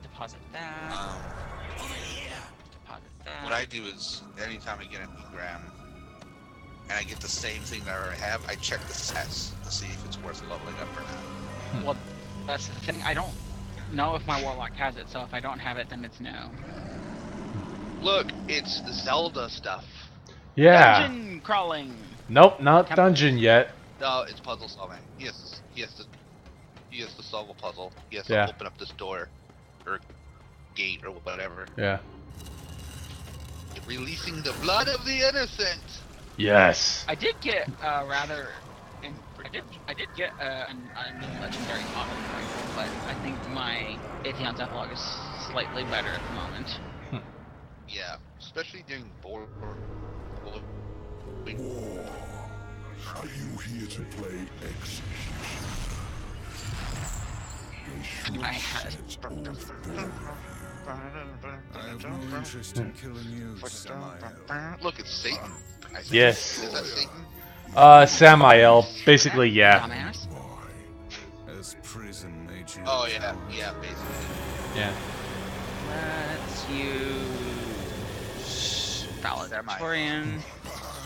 Deposit that. Deposit that. What I do is anytime I get an engram and I get the same thing that I already have, I check the stats to see if it's worth leveling up or not. Well, that's the thing. I don't know if my Warlock has it, so if I don't have it, then it's no. Look, it's Zelda stuff. Yeah. Dungeon crawling. Nope, not dungeon yet. No, it's puzzle solving. He has to solve a puzzle. He has to Yeah. open up this door or gate or whatever. Yeah. Releasing the blood of the innocent. Yes. I did get I did get a new legendary auto rifle, but I think my Atheon's Epilogue is slightly better at the moment. Yeah, especially during board. Are you here to play execution? I had. I have no interest in killing you, Samael. Look, it's Satan. I think. Yes. Is that Satan? Samael. Basically, yeah. Dumbass. As prison made you. Oh yeah, yeah, basically. Yeah. Let's use Valedictorian.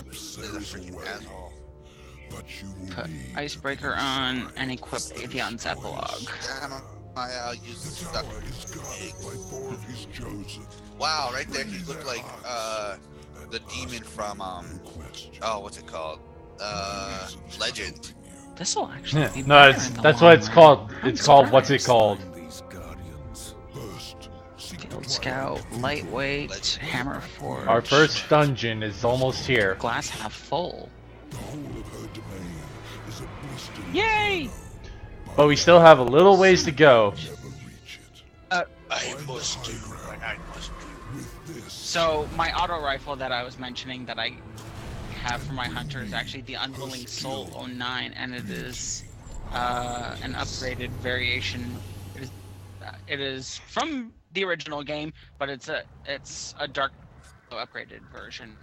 This is a freaking asshole. But you will Put need Icebreaker on and equip Atheon's Epilogue. I'll use the stuff. by 4 of his chosen. Wow, right there, he looked like the demon from oh, what's it called? Legend. This will actually be No, better it's in the that's long what it's run. called. I'm It's called what's it surprised. called? These guardians. First, seek Field the Scout, lightweight, Legend. hammer forge. Our first dungeon is almost here. glass half full. The whole of her domain is a Yay! But we still have a little ways to go. I must do what I must do. So my auto rifle that I was mentioning that I have for my hunter is actually the Unwilling Soul 09, and it is an upgraded variation. It is from the original game, but it's a dark upgraded version.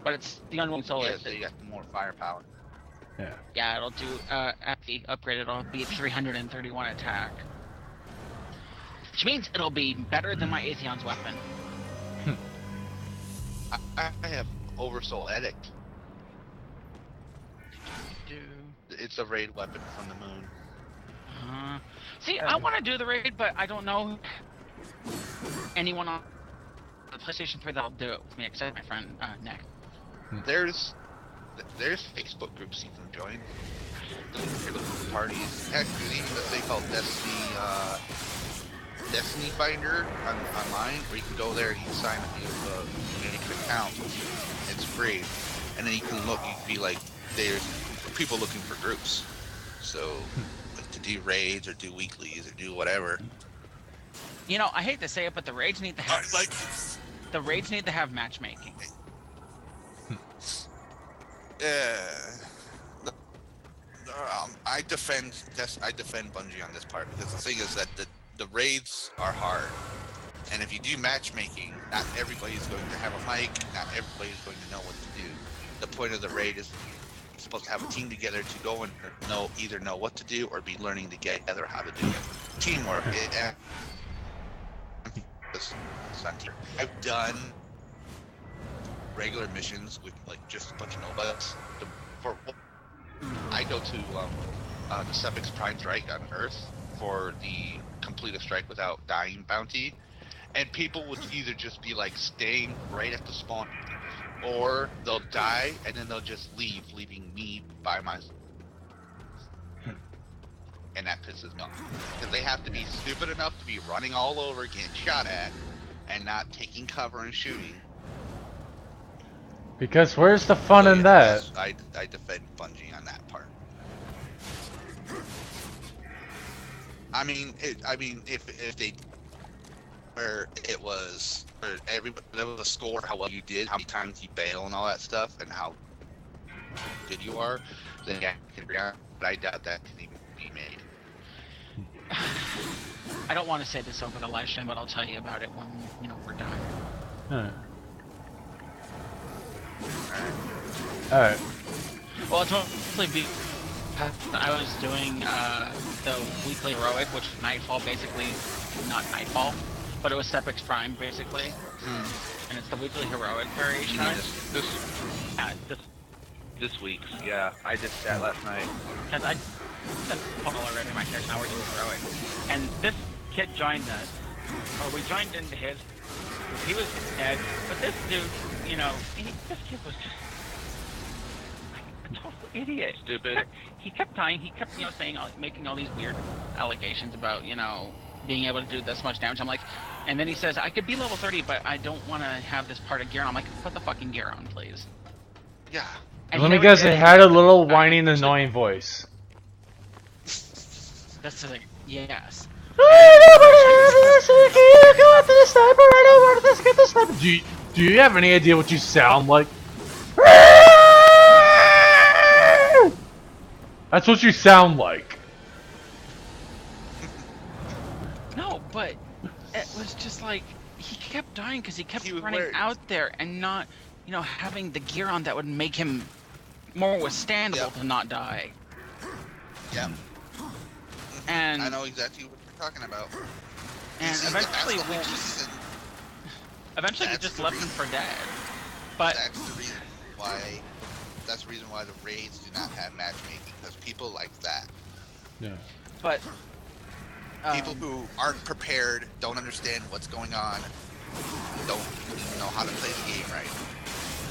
But it's the Unwilling Soul. Yeah, so you got more firepower. Yeah. Yeah, it'll do at the upgrade. It'll be 331 attack, which means it'll be better than my Atheon's weapon. I have Oversoul Edict. It's a raid weapon from the moon. See, I want to do the raid, but I don't know anyone on the PlayStation 3 that'll do it with me, except my friend Nick. There's Facebook groups you can join. There's parties. Heck, there's even a thing called Destiny Finder online, where you can go there and you can sign up, you make an account. It's free, and then you can look. You can be like, there's people looking for groups, so like to do raids or do weeklies or do whatever. You know, I hate to say it, but the raids need to have matchmaking. I defend Bungie on this part, because the thing is that the raids are hard, and if you do matchmaking, not everybody's going to have a mic, not everybody's going to know what to do. The point of the raid is you're supposed to have a team together to go and either know what to do or be learning together how to do it. Teamwork. I've done regular missions with like just a bunch of nobodies. I go to the Suffix Prime Strike on Earth for the complete a strike without dying bounty, and people would either just be like staying right at the spawn, or they'll die and then they'll just leave, leaving me by myself. And that pisses me off, because they have to be stupid enough to be running all over, getting shot at, and not taking cover and shooting. Because where's the fun in that? I defend Bungie on that part. I mean, if they, where it was, where everybody, there was a score, how well you did, how many times you bail and all that stuff, and how good you are, then yeah, can be on. But I doubt that can even be made. I don't want to say this over the live stream, but I'll tell you about it when we're done. Alright. Well, it's mostly I was doing the weekly heroic, which was Nightfall, basically not Nightfall, but it was Sepix Prime basically, and it's the weekly heroic variation. This week's, yeah, I did that last night. Because I said Paul already, my character, now we're doing heroic, and this kid joined us, or we joined into his. He was dead, but this dude, this kid was just like a total idiot. Stupid. He kept dying. He kept, making all these weird allegations about, being able to do this much damage. I'm like, and then he says, I could be level 30, but I don't want to have this part of gear on. I'm like, put the fucking gear on, please. Yeah. And Let me guess, it had a little whining, annoying voice. That's like, yes. Do you have any idea what you sound like? That's what you sound like. No, but it was just like, he kept dying because he kept was running weird. out there and not, having the gear on that would make him more withstandable to not die. Yeah. And I know exactly what you're talking about. And See, eventually that's the we reason- we that's just the left him reason- for dead. But That's the reason why. That's the reason why the raids do not have matchmaking, because people like that. Yeah. but People who aren't prepared, don't understand what's going on, don't even know how to play the game right.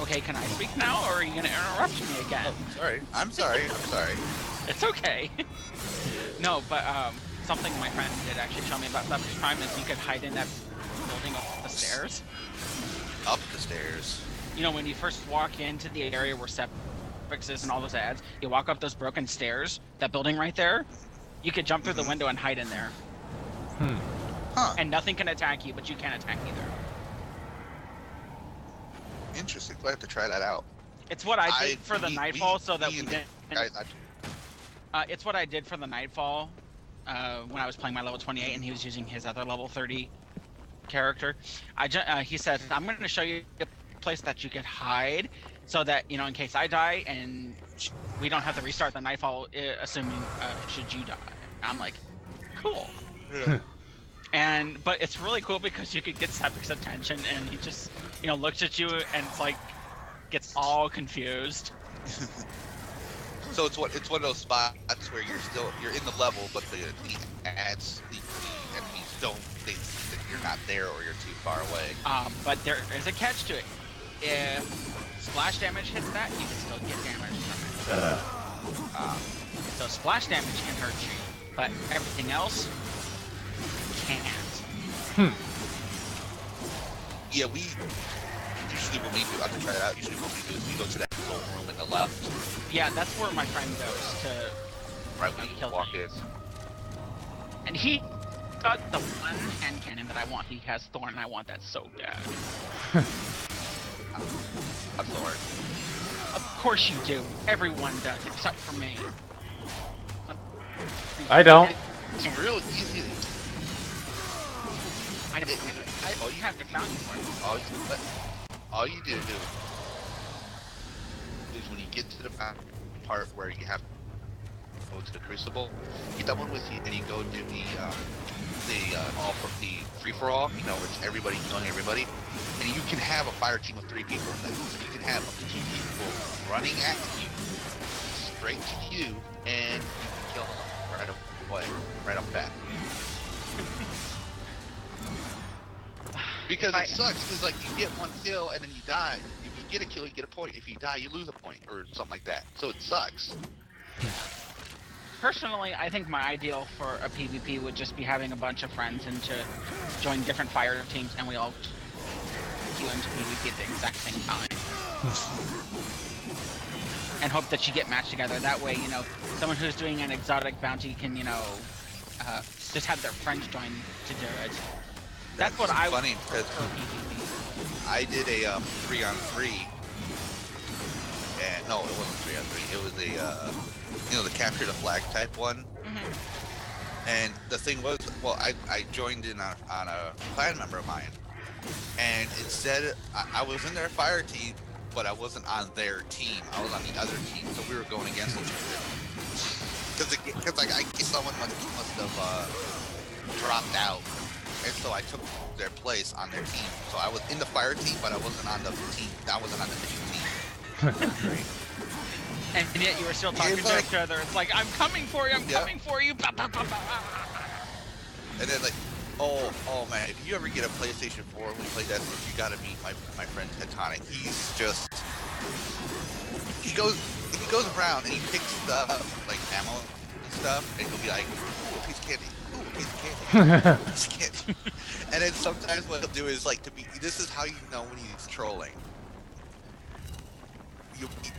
okay, can I speak now, or are you gonna interrupt me again? Sorry. I'm sorry. It's okay. No, but something my friend did actually tell me about Septic Prime is you could hide in that building up the stairs. Up the stairs. When you first walk into the area where fixes and all those ads, you walk up those broken stairs, that building right there, you could jump through the window and hide in there. Huh. And nothing can attack you, but you can't attack either. Interesting. I have to try that out. It's what I did for the Nightfall, so that we didn't. I It's what I did for the Nightfall when I was playing my level 28, and he was using his other level 30 character. He said, "I'm going to show you a place that you could hide, so that in case I die and we don't have to restart the Nightfall, assuming should you die." I'm like, cool. But it's really cool because you could get Sepic's attention, and he just looks at you and it's like gets all confused. So it's one of those spots where you're in the level, but the ads, the enemies don't think that you're not there or you're too far away. But there is a catch to it. If splash damage hits that, you can still get damage from it. So splash damage can hurt you, but everything else can't. Yeah, we usually when we do, I have to try it out. Usually what we do is we go to that little room in the left. Yeah, that's where my friend goes to. Right when you walk in. And he got the one hand cannon that I want. He has Thorn, and I want that so bad. A Thorn. Of course you do. Everyone does, except for me. I don't. It's real easy. I have to found you for it. All you do is when you get to the part where you have to go to the Crucible, you get that one with you, and you go do the free for all. Where it's everybody killing everybody, and you can have a fire team of 3 people. So you can have up to 2 people running at you, straight to you, and you can kill them right off bat. Because it sucks, because you get 1 kill and then you die. If you get a kill, you get a point. If you die, you lose a point, or something like that. So it sucks. Personally, I think my ideal for a PvP would just be having a bunch of friends and to join different fire teams, and we all queue into PvP at the exact same time. And hope that you get matched together. That way, someone who's doing an exotic bounty can, just have their friends join to do it. That's what I funny because I did a 3-on-3, and no, it wasn't 3-on-3. It was a the capture the flag type one. And the thing was, well, I joined in on a clan member of mine, and it said I was in their fire team, but I wasn't on their team. I was on the other team, so we were going against each other. Because I guess someone must have dropped out. And so I took their place on their team. So I was in the fire team, but I wasn't on the team. I wasn't on the mission team. Great. And yet you were still talking to each other. It's like, I'm coming for you, I'm coming for you. And then oh man, if you ever get a PlayStation 4 when you play that, you gotta meet my friend Tectonic. He's just he goes around and he picks stuff like ammo and stuff, and he'll be like, ooh, a piece of candy. And then sometimes what he'll do is this is how you know when he's trolling.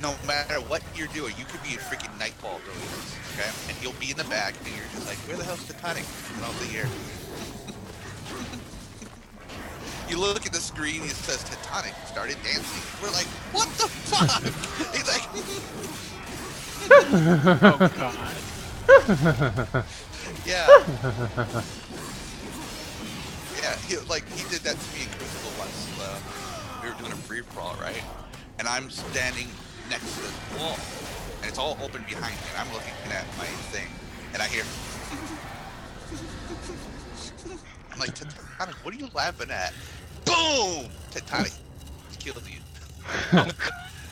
No matter what you're doing, you could be in freaking Nightfall doing this, okay? And you'll be in the back and you're just like, where the hell's the panic? And I'll be here. You look at the screen, it says Tectonic started dancing. We're like, what the fuck? He's like, oh god. Yeah. Yeah, he did that to me in Crucible once. We were doing a free for all, right? And I'm standing next to this wall, and it's all open behind me. And I'm looking at my thing, and I hear. I'm like, Tectonic, what are you laughing at? Boom! Tectonic killed you.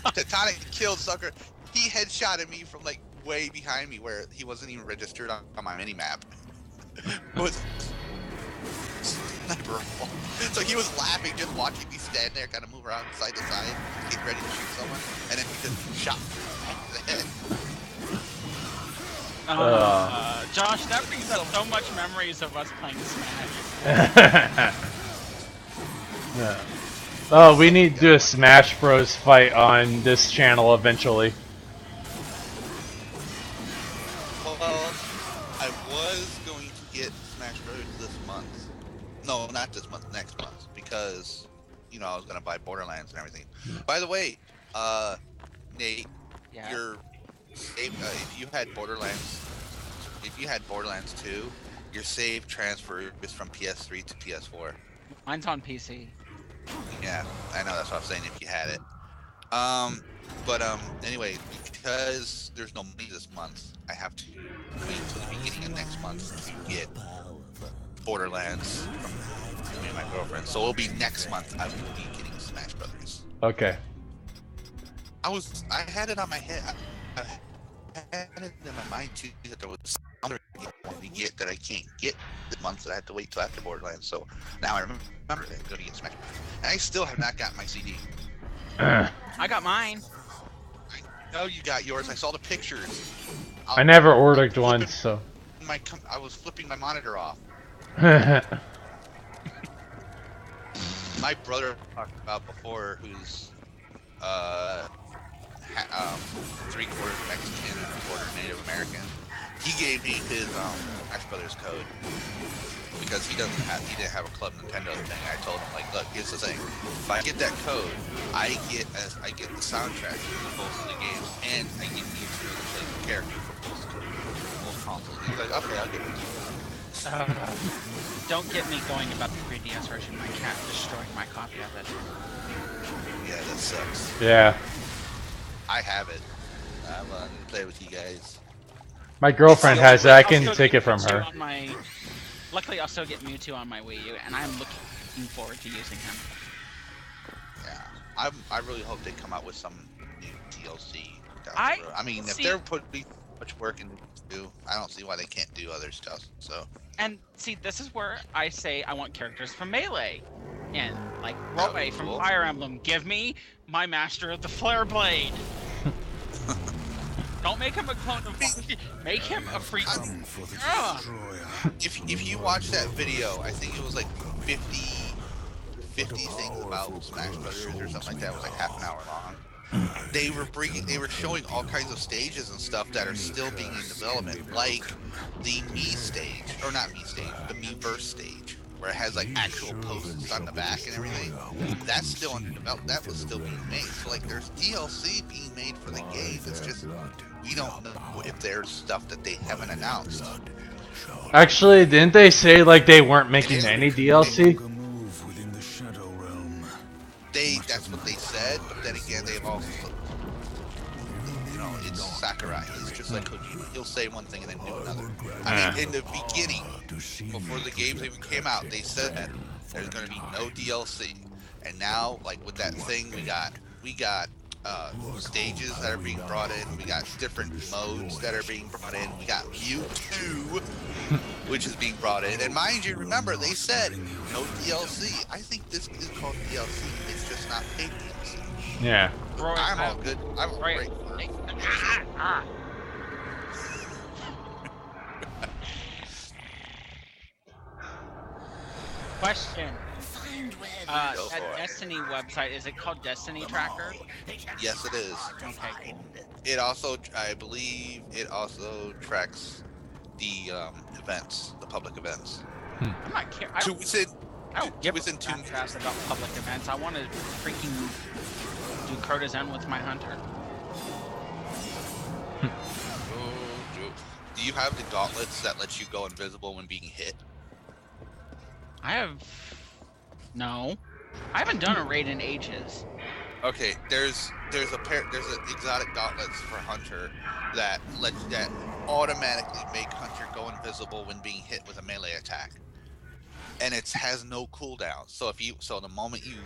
Tectonic killed sucker. He headshotted me from way behind me where he wasn't even registered on my mini map. It was sniper rifle. So he was laughing just watching me stand there, kind of move around side to side, get ready to shoot someone, and then he just shot me in the head. Josh, that brings up so much memories of us playing Smash. Oh, we need to do a Smash Bros fight on this channel eventually. Borderlands and everything. By the way, Nate, Yeah. your if you had Borderlands 2, your save transfer is from PS3 to PS4. Mine's on PC. Yeah, I know, that's what I'm saying. If you had it, anyway, because there's no money this month, I have to wait until the beginning of next month to get Borderlands from me and my girlfriend. So it'll be next month. I will be getting Smash Brothers. Okay. I had it on my head. I had it in my mind too that there was another game I wanted to get that I can't get this month, that I had to wait till after Borderlands. So now I remember that I'm going to get Smash Brothers. And I still have not gotten my CD. I got mine. I know you got yours. I saw the pictures. I never ordered one, so. I was flipping my monitor off. My brother talked about before, who's 3/4 Mexican and 1/4 Native American. He gave me his Smash Brothers code because he didn't have a Club Nintendo thing. I told him, like, look, here's the thing. If I get that code, I get the soundtrack for both of the games, and I get the play character for both consoles. He's like, okay, I'll get it. Don't get me going about the 3DS version. My cat destroyed my copy of it. Yeah, that sucks. Yeah. I have it. I want to play with you guys. My girlfriend has it. I I'll can still take get it from Mewtwo her. on luckily, I'll still get Mewtwo on my Wii U, and I'm looking forward to using him. Yeah, I really hope they come out with some new DLC down I- the road. I mean, if see- they're putting much work into it, I don't see why they can't do other stuff. So And see, this is where I say I want characters from Melee. And like That would Roy be from cool. Fire Emblem, give me my Master of the Flare Blade. Don't make him a clone of make him a freaking. For the Ugh. destroyer. if you watch that video, I think it was like 50 things about Smash Brothers or something like that. It was like half an hour long. They were showing all kinds of stages and stuff that are still being in development, like the Mii stage, or not Mii stage, the Miiverse stage, where it has like actual posts on the back and everything. That's still under development. That was still being made. So like, there's DLC being made for the game. It's just we don't know if there's stuff that they haven't announced. Actually, didn't they say like they weren't making any DLC? A move within the shadow realm. That's what they said, but then again, they've also, it's Sakurai. He's just like Kojima. He'll say one thing and then do another. I mean, in the beginning, before the games even came out, they said that there's going to be no DLC. And now, like with that thing, we got stages that are being brought in. We got different modes that are being brought in. We got Mewtwo, which is being brought in. And mind you, remember, they said no DLC. I think this is called DLC. It's just not paid DLC. Yeah. Roy, I'm all good. I'm all Roy, great for it. Question. Go That for it. Destiny website, is it called Destiny Tracker? Yes, it is. Okay, cool. It also, I believe, tracks the events, the public events. I'm not care. I don't give a within 2 crap about public events. I want to freaking do Crota's End with my hunter. Do you have the gauntlets that let you go invisible when being hit? I have no. I haven't done a raid in ages. Okay, there's exotic gauntlets for Hunter that automatically make Hunter go invisible when being hit with a melee attack, and it has no cooldown. So the moment you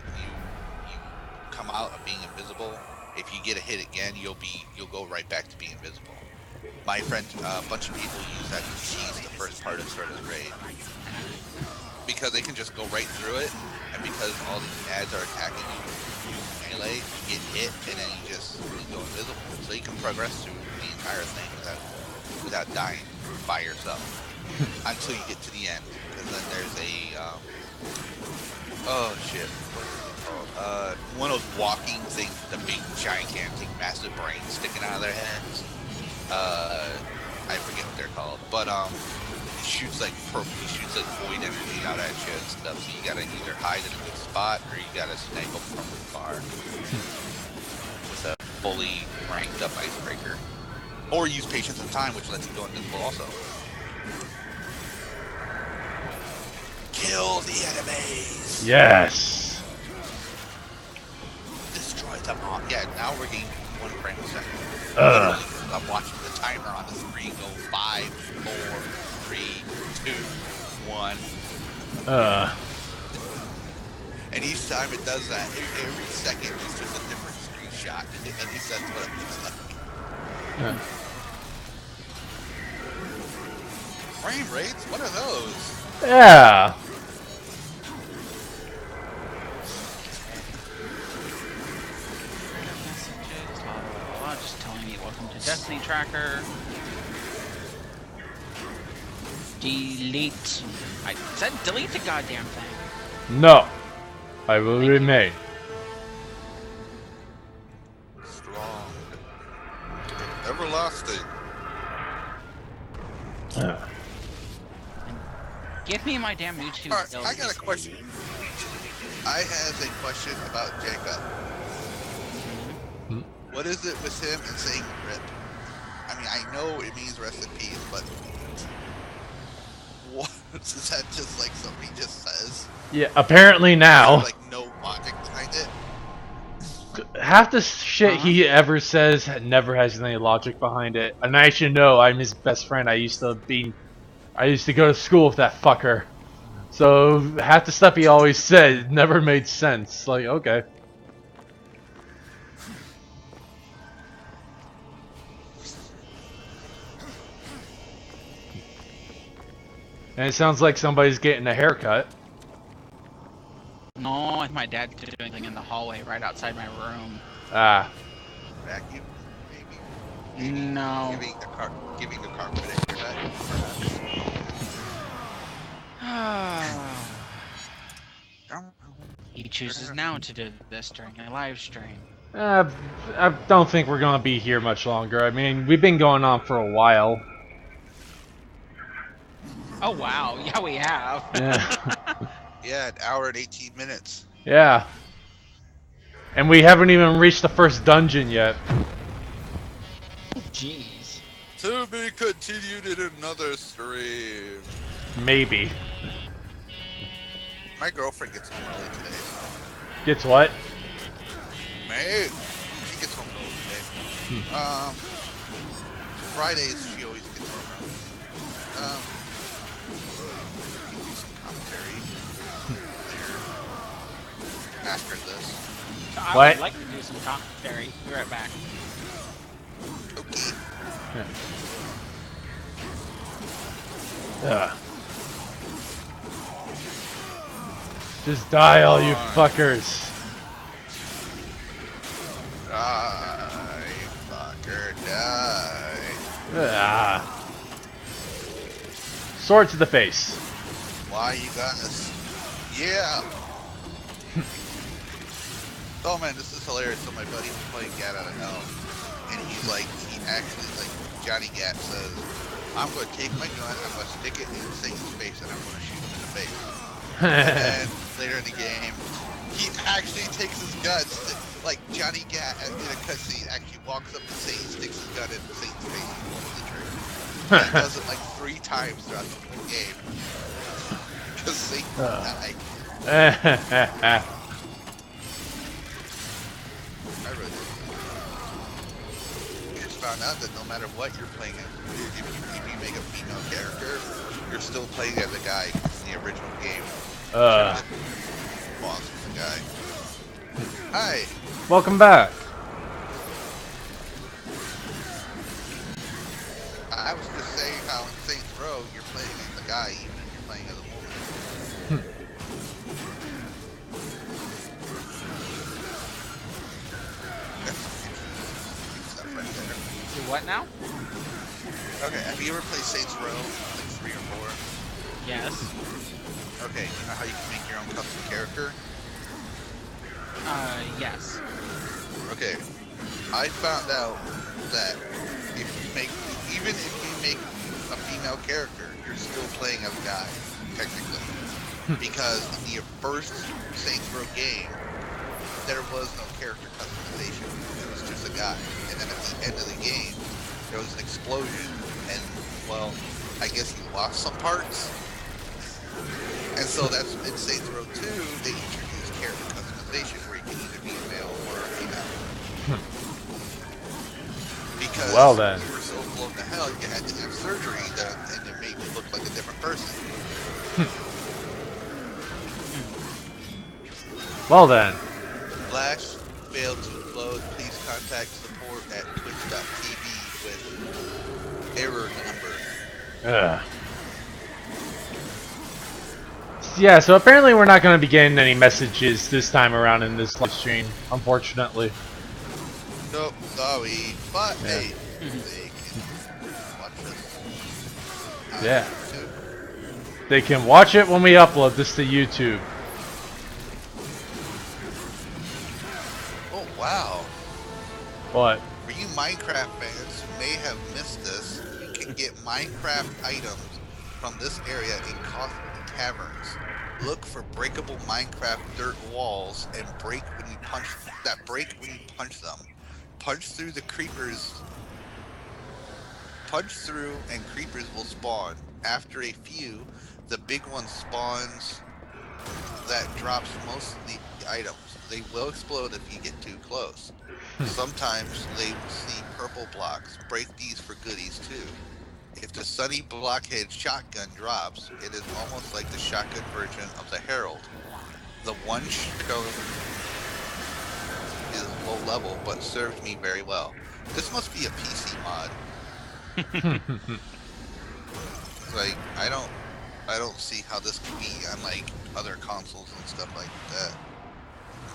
come out of being invisible, if you get a hit again, you'll go right back to being invisible. My friend, a bunch of people use that to cheese the first part of Sora's raid because they can just go right through it, and because all these ads are attacking you melee, you get hit, and then you go invisible. So you can progress through the entire thing without dying by yourself until you get to the end. Because then there's oh shit, what is it called? One of those walking things with the big, gigantic, massive brains sticking out of their heads. I forget what they're called, but shoots like void energy out at you and stuff. So you gotta either hide in a good spot or you gotta snipe them from far with a fully ranked up icebreaker, or use patience and time, which lets you go invisible also. Kill the enemies. Yes. Destroy them all. Yeah, now we're getting 1 frame a second. Ugh. I'm watching the timer on the screen go 5, 4, 3, 2, 1. And each time it does that, every second it's just a different screenshot. At least that's what it looks like. Frame rates? What are those? Yeah. Messages, blah, blah, blah, just telling me welcome to Destiny Tracker. Delete. I said delete the goddamn thing. No. I will remain. Strong. Everlasting. Give me my damn YouTube. Alright, I got a question. I have a question about Jacob. What is it with him and saying RIP? I mean, I know it means rest in peace, but what is that just like somebody just says? Yeah, apparently now. Like no logic behind it. Half the shit he ever says never has any logic behind it. And I should know, I'm his best friend. I used to go to school with that fucker. So half the stuff he always said never made sense. Like, okay. And it sounds like somebody's getting a haircut. No, my dad's doing something in the hallway right outside my room. Ah. Vacuum, maybe. No. Giving the carpet a haircut. He chooses now to do this during a live stream. I don't think we're gonna be here much longer. I mean, we've been going on for a while. Oh wow, yeah we have. Yeah. Yeah, an hour and 18 minutes. Yeah. And we haven't even reached the first dungeon yet. Jeez. To be continued in another stream. Maybe. My girlfriend gets home early today. Gets what? Mate, she gets home early today. Fridays she always gets home early. Do some commentary later. After this. I What? would like to do some commentary. Be right back. Okay. Ugh. Just die, all you fuckers. Die, fucker, die. Ah. Sword to the face. Why you guys? Yeah. Oh man, this is hilarious. So my buddy was playing Gat out of Hell, and he actually, Johnny Gat says, I'm going to take my gun, I'm going to stick it in Satan's face, and I'm going to shoot him in the face. And later in the game, he actually takes his gun, Johnny Gat in a cutscene actually walks up to Satan, sticks his gun in Satan's face, and pulls the trigger. And he does it 3 times throughout the whole game. Because Satan died. I really did. You just found out that no matter what you're playing, if you make a female character, you're still playing as a guy in the original game. Boss was a guy. Hi. Welcome back. I was just saying how in Saints Row you're playing as a guy even if you're playing as a woman. Stuff right there. Do what now? Okay, have you ever played Saints Row, 3 or 4? Yes. Okay, you know how you can make your own custom character? Yes. Okay, I found out that if you make, even if you make a female character, you're still playing as a guy, technically. Because in the first Saints Row game, there was no character customization. It was just a guy. And then at the end of the game, there was an explosion, and, well, I guess you lost some parts. And so that's in Saints Row 2, they introduced character customization where you can either be a male or a female. Because Well then. you were so blown to hell, you had to have surgery and it made you look like a different person. Well then. Flash failed to load. Please contact support at twitch.tv with error number. Ugh. Yeah, so apparently we're not going to be getting any messages this time around in this live stream, unfortunately. Nope, sorry, but Yeah. hey, they can watch this. Yeah. YouTube. They can watch it when we upload this to YouTube. Oh wow! What? For you Minecraft fans who may have missed this, you can get Minecraft items from this area in costly taverns. Look for breakable Minecraft dirt walls and break when you punch them. Punch through the creepers. Punch through and creepers will spawn. After a few, the big one spawns that drops most of the items. They will explode if you get too close. Sometimes they will see purple blocks. Break these for goodies too. If the Sunny Blockhead shotgun drops, it is almost like the shotgun version of the Herald. The one shown is low level, but served me very well. This must be a PC mod. Like, I don't see how this could be on like other consoles and stuff like that.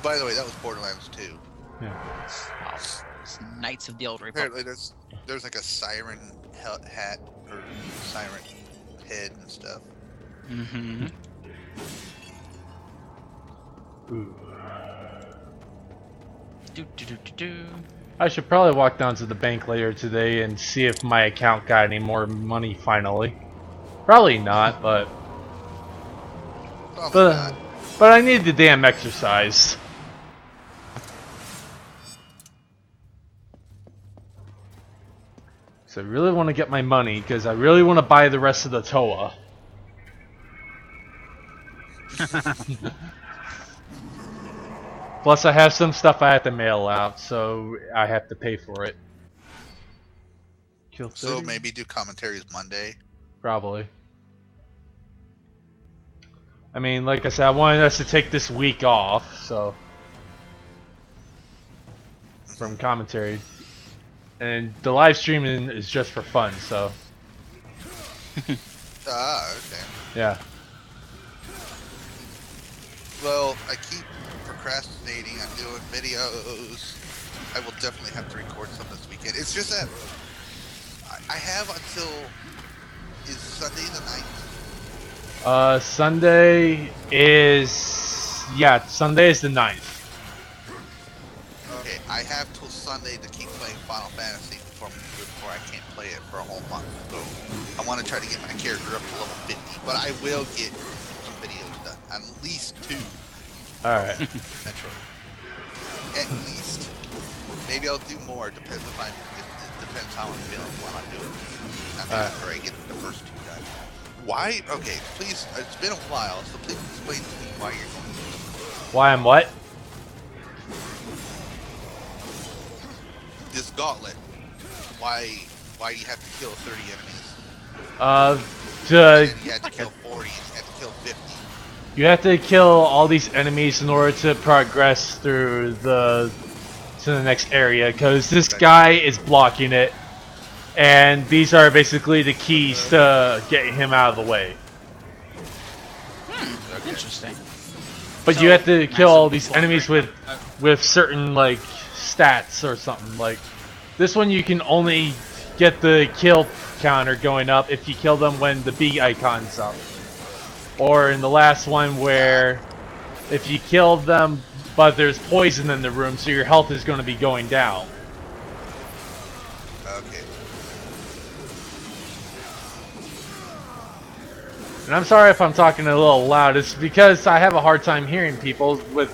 By the way, that was Borderlands 2. Yeah. Wow. It's Knights of the Old Republic. Apparently, there's like a siren hat or siren head and stuff. Mm-hmm. Ooh. Do. I should probably walk down to the bank later today and see if my account got any more money finally. Probably not, but Probably not. but I need the damn exercise. So I really want to get my money because I really want to buy the rest of the Toa. Plus I have some stuff I have to mail out, so I have to pay for it. Kill So 30? maybe do commentaries Monday. Probably. I mean, like I said, I wanted us to take this week off, so from commentary, and the live streaming is just for fun, so Ah, okay. yeah. Well, I keep procrastinating on doing videos. I will definitely have to record some this weekend. It's just that I have until, is Sunday the 9th? Sunday is Sunday is the 9th. Okay, I have till Sunday to keep playing Final Fantasy before I can't play it for a whole month. So I want to try to get my character up to level 50, but I will get some videos done. At least 2. Alright. Eventually. At least. Maybe I'll do more. Depends if it depends how I'm feeling while I do it. After I get the first 2 done. Why? Okay, please. It's been a while, so please explain to me why you're going to Why I'm what? this gauntlet. Why you have to kill 30 enemies? And you had to kill 40. You had to kill 50. You have to kill all these enemies in order to progress through to the next area, because this guy is blocking it, and these are basically the keys to getting him out of the way. Okay. Interesting. But you have to kill all these enemies with certain like stats or something. Like this one, you can only get the kill counter going up if you kill them when the B icon's up. Or in the last one where if you kill them but there's poison in the room, so your health is going to be going down. Okay. And I'm sorry if I'm talking a little loud. It's because I have a hard time hearing people with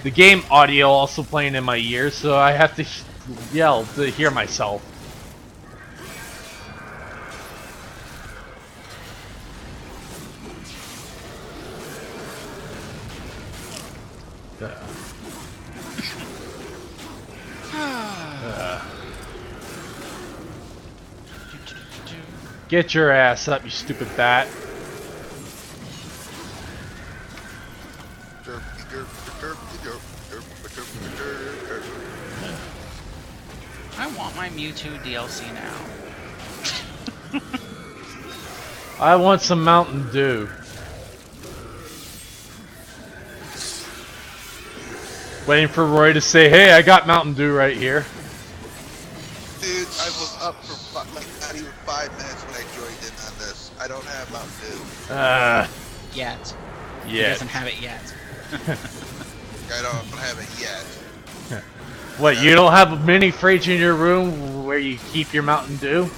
the game audio also playing in my ears, so I have to yell to hear myself. Get your ass up, you stupid bat. I want my Mewtwo DLC now. I want some Mountain Dew. Waiting for Roy to say, hey, I got Mountain Dew right here. Dude, I was up for like not even 5 minutes when I joined in on this. I don't have Mountain Dew. Yet. He Yeah. doesn't have it yet. I don't have it yet. What, you don't have a mini fridge in your room where you keep your Mountain Dew?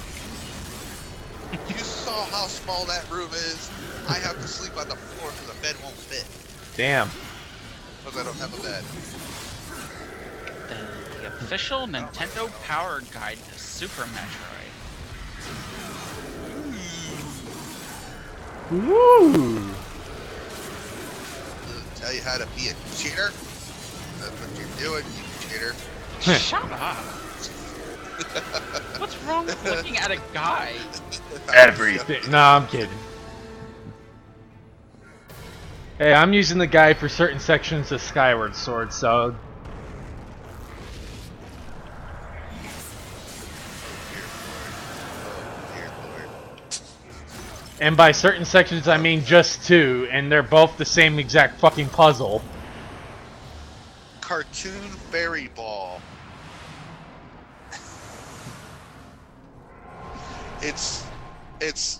You saw how small that room is. I have to sleep on the floor because the bed won't fit. Damn. Because I don't have a bed. The official Nintendo Power Guide to Super Metroid. Woo! Tell you how to be a cheater. That's what you're doing, you cheater. Shut up. What's wrong with looking at a guide? Everything. No, I'm kidding. Hey, I'm using the guide for certain sections of Skyward Sword, so... And by certain sections, I mean just 2, and they're both the same exact fucking puzzle. Cartoon Fairy Ball. It's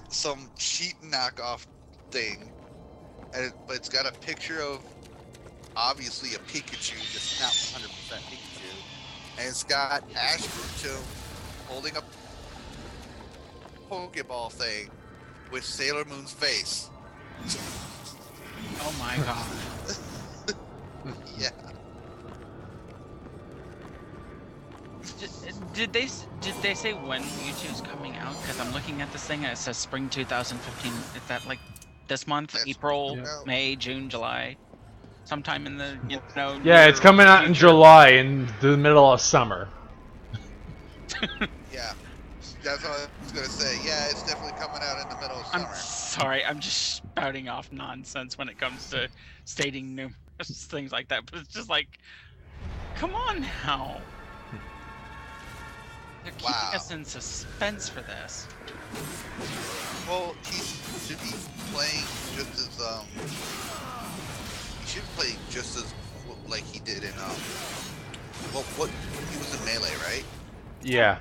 some cheap knockoff thing, and but it's got a picture of obviously a Pikachu, just not 100% Pikachu, and it's got Ash Ketchum holding a Pokeball thing with Sailor Moon's face. Oh my god. Yeah. Did they say when Mewtwo's coming out? Because I'm looking at this thing and it says spring 2015. Is that like this month? That's- April, yeah. May, June, July? Sometime in the Yeah, near it's coming out in future? July, in the middle of summer. Yeah. That's what I was gonna say. Yeah, it's definitely coming out in the middle of I'm summer. sorry, I'm just spouting off nonsense when it comes to stating numerous things like that. But it's just like, come on now. They're keeping Wow. us in suspense for this. Well, he should be playing just as he should play just as like he did in well, what he was in Melee, right? Yeah.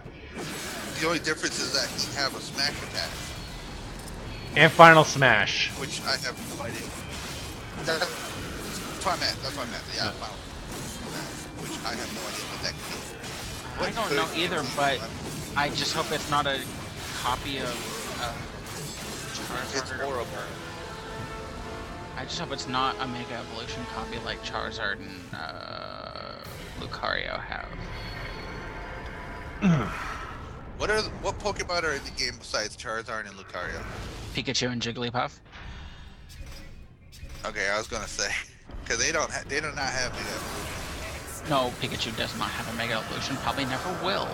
The only difference is that he have a smash attack, And Final Smash. which I have no idea. That's what I meant. That's what I meant. Yeah, Final Smash, which I have no idea what that could be. I don't know either, but I just hope it's not a copy of Charizard. It's horrible. I just hope it's not a Mega Evolution copy like Charizard and Lucario have. What Pokemon are in the game besides Charizard and Lucario? Pikachu and Jigglypuff. Okay, I was gonna say because they do not have Mega Evolution. No, Pikachu does not have a Mega Evolution. Probably never will.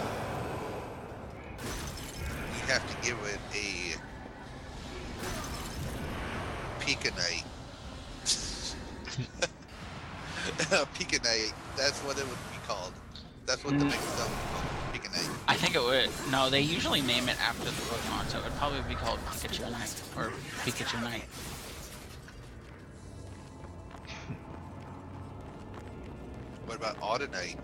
You have to give it a Picanite. Picanite. That's what it would be called. That's what the Mega Evolution is called. Picanite. I think it would. No, they usually name it after the Pokemon, so it would probably be called Pikachu Night or Pikachu Night. What about Audinite?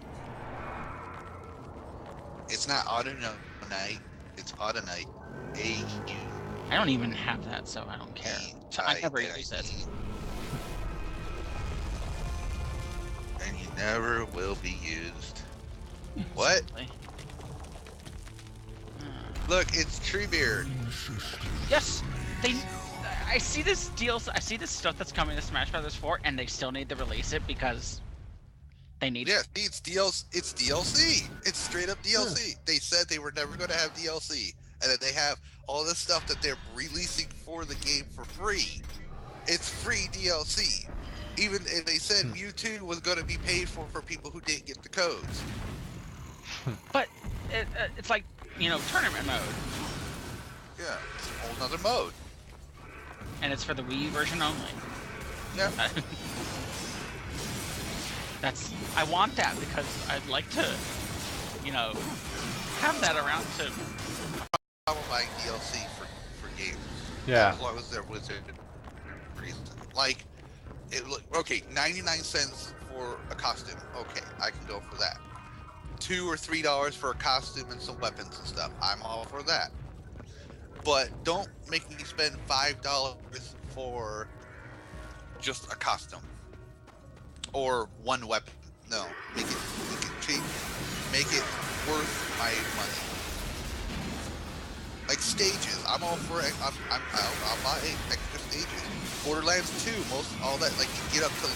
It's not Audinite. It's Audinite. A-U. I don't even have that, so I don't care. So I never use it. And you never will be used. What? Look, it's Treebeard. Yes, they. I see this deals. I see this stuff that's coming to Smash Brothers 4, and they still need to release it because they need. Yeah, it's DLC. It's DLC. It's straight up DLC. They said they were never going to have DLC, and that they have all this stuff that they're releasing for the game for free. It's free DLC. Even if they said Mewtwo was going to be paid for people who didn't get the codes. But it's like, tournament mode. Yeah, it's a whole nother mode. And it's for the Wii version only. Yeah. I want that because I'd like to, have that around to. I'm buying DLC for games. Yeah. As long as they're Wizard reason. Like, okay, 99 cents for a costume. Okay, I can go for that. $2 or $3 for a costume and some weapons and stuff. I'm all for that. But don't make me spend $5 for just a costume or one weapon. No, make it cheap. Make it worth my money. Like stages, I'm all for it. I'll buy extra stages. Borderlands 2, all that, like you get up to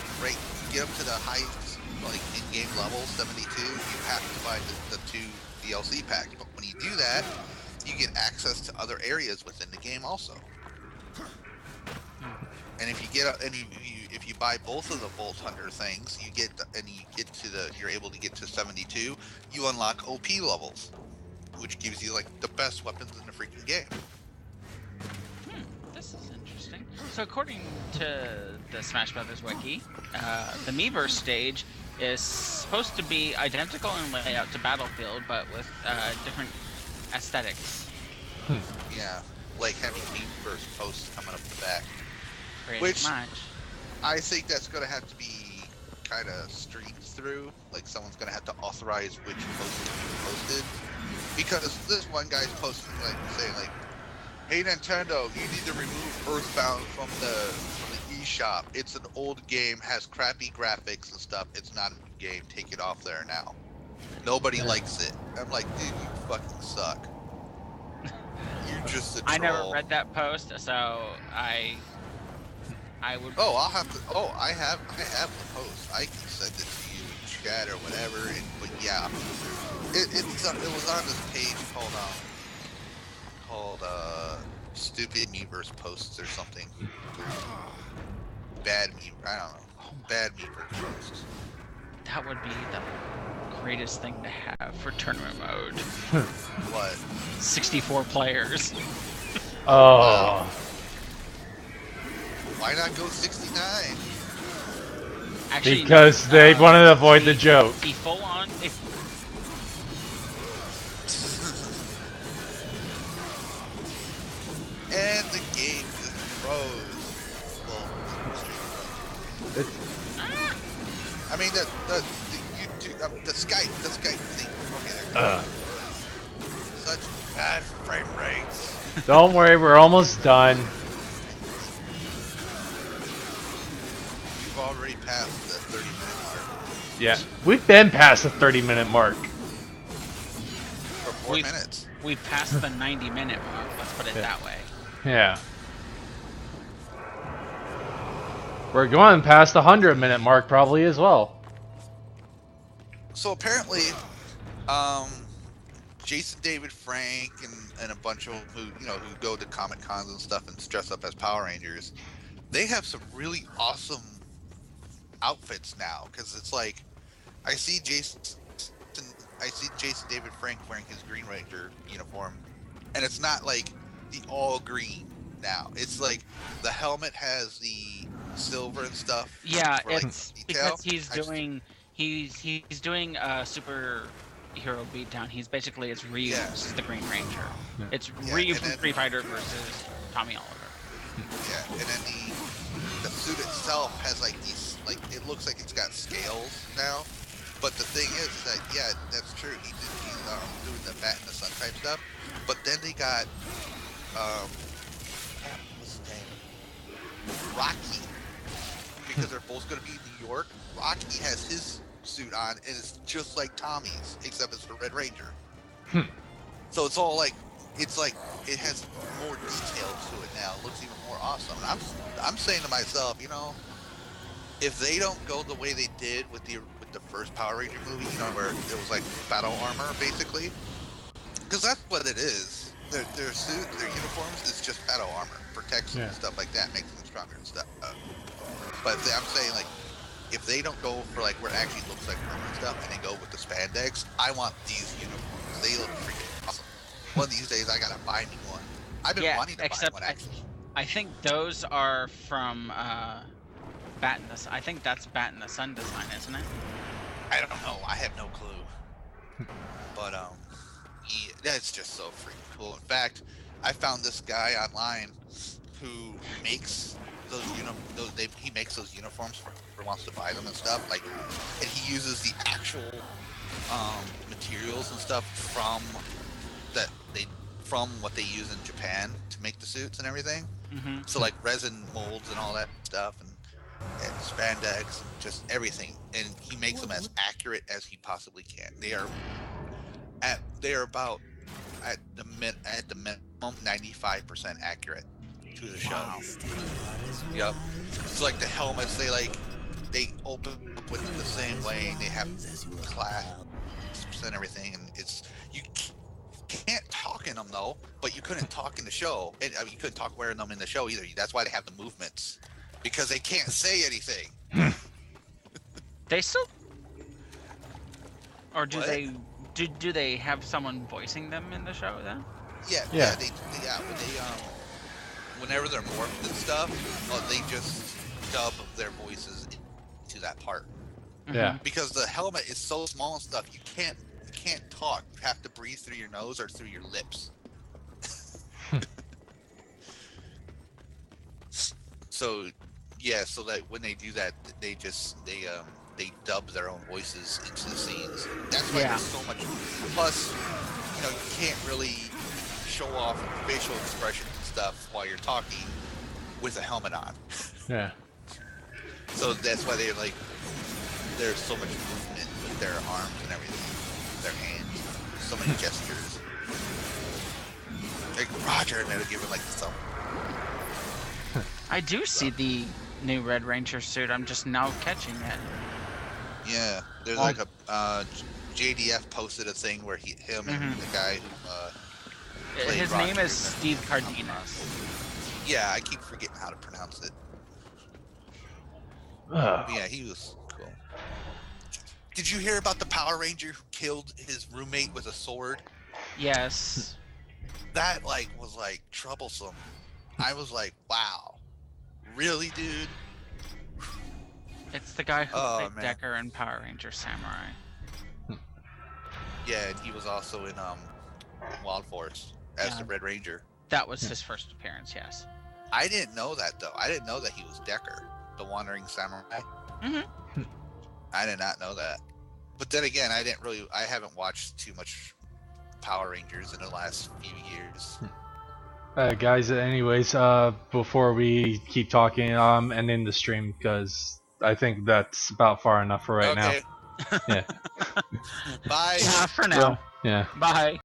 the highest like in-game level 72. You have to buy the 2 DLC packs. But when you do that, you get access to other areas within the game also. And if you if you buy both of the Bolt Hunter things, you're able to get to 72. You unlock OP levels, which gives you like the best weapons in the freaking game. This is interesting. So according to the Smash Brothers wiki, the Miiverse stage is supposed to be identical in layout to Battlefield, but with different aesthetics. Yeah, like having Miiverse posts coming up the back. Pretty Which much. I think that's going to have to be kind of streamed through. Like someone's going to have to authorize which post can be posted. Because this one guy's posting saying hey Nintendo, you need to remove Earthbound from the eShop. It's an old game, has crappy graphics and stuff. It's not a new game. Take it off there now. Nobody likes it. I'm like, dude, you fucking suck. You're just a troll. I never read that post, so I would. Oh, I'll have to. Oh, I have the post. I can send it to you in chat or whatever. But yeah, it was on this page called stupid Miiverse posts or something. Bad Miiverse. I don't know. Bad Miiverse posts. That would be the greatest thing to have for tournament mode. What? 64 players. Oh. Why not go 69? Actually, Because they wanted to avoid the joke. Be full on. And the game just froze. Well, I mean the Skype thing. Okay, there. Such bad frame rates. Don't worry, we're almost done. We've already passed the 30-minute mark. Yeah, we've been past the 30-minute mark. For 4 minutes. We've passed the 90-minute mark. Let's put it that way. Yeah. We're going past the 100-minute mark probably as well. So apparently, Jason David Frank and a bunch of them who go to Comic Cons and stuff and dress up as Power Rangers, they have some really awesome outfits now. Because it's like, I see Jason David Frank wearing his Green Ranger uniform, and it's not like the all green now. It's like the helmet has the silver and stuff. Yeah, for, like, it's detail. because he's doing a superhero beatdown. It's Ryu versus the Green Ranger. Yeah. It's Yeah, Ryu and from then- Street Fighter versus Tommy Oliver. Yeah, and then the suit itself has like these, like, it looks like it's got scales now. But the thing is that, yeah, that's true. He's doing the bat in the sun type stuff. But then they got what's his name? Rocky. Because they're both going to be in New York. Rocky has his suit on, and it's just like Tommy's, except it's for Red Ranger. So it's all like it's like it has more detail to it now. It looks even more awesome. And I'm saying to myself, you know, if they don't go the way they did with the first Power Ranger movie, you know, where it was like battle armor basically, because that's what it is. Their suit, their uniforms is just battle armor, protects them and stuff like that, makes them stronger and stuff. But I'm saying, like, if they don't go for like where it actually looks like armor and stuff, and they go with the spandex, I want these uniforms. They look freaking awesome. One of these days, I gotta buy me one. I've been wanting to buy one actually. I think those are from Bat in the. I think that's Bat in the Sun design, isn't it? I don't know. I have no clue. But yeah, that's just so freaking cool. In fact, I found this guy online who makes those he makes those uniforms for wants to buy them and stuff. Like, and he uses the actual materials and stuff from what they use in Japan to make the suits and everything. Mm-hmm. So like resin molds and all that stuff, and spandex, and just everything. And he makes them as accurate as he possibly can. They are about at the minimum 95% accurate to the show. Wow. Yep. It's like the helmets. They open up with them the same way. They have clasps and everything, and you can't talk in them though. But you couldn't talk in the show. And, I mean, you couldn't talk wearing them in the show either. That's why they have the movements, because they can't say anything. They still, or do What? they? Do they have someone voicing them in the show then? Yeah. Whenever they're morphed and stuff, they just dub their voices into that part. Yeah. Because the helmet is so small and stuff, you can't talk. You have to breathe through your nose or through your lips. So that when they do that, they dub their own voices into the scenes. That's why there's so much. Plus, you know, you can't really show off facial expressions and stuff while you're talking with a helmet on. Yeah. So that's why there's so much movement with their arms and everything, their hands, so many gestures. Like Roger, and they'll give him like the thumb. I do see the new Red Ranger suit. I'm just now catching it. Yeah, there's like a JDF posted a thing where him and the guy who played His Roger name is Steve and- Cardenas. Yeah, I keep forgetting how to pronounce it. Oh. Yeah, he was cool. Did you hear about the Power Ranger who killed his roommate with a sword? Yes. That was troublesome. I was like, wow, really, dude? It's the guy who played man. Decker in Power Ranger Samurai. Yeah, and he was also in Wild Force as the Red Ranger. That was his first appearance, yes. I didn't know that though. I didn't know that he was Decker, the Wandering Samurai. Mm-hmm. I did not know that. But then again, I haven't watched too much Power Rangers in the last few years. Guys, anyways, before we keep talking, ending the stream because I think that's about far enough for right now. Okay. Yeah. Bye. Yeah, for now. Yeah. Bye.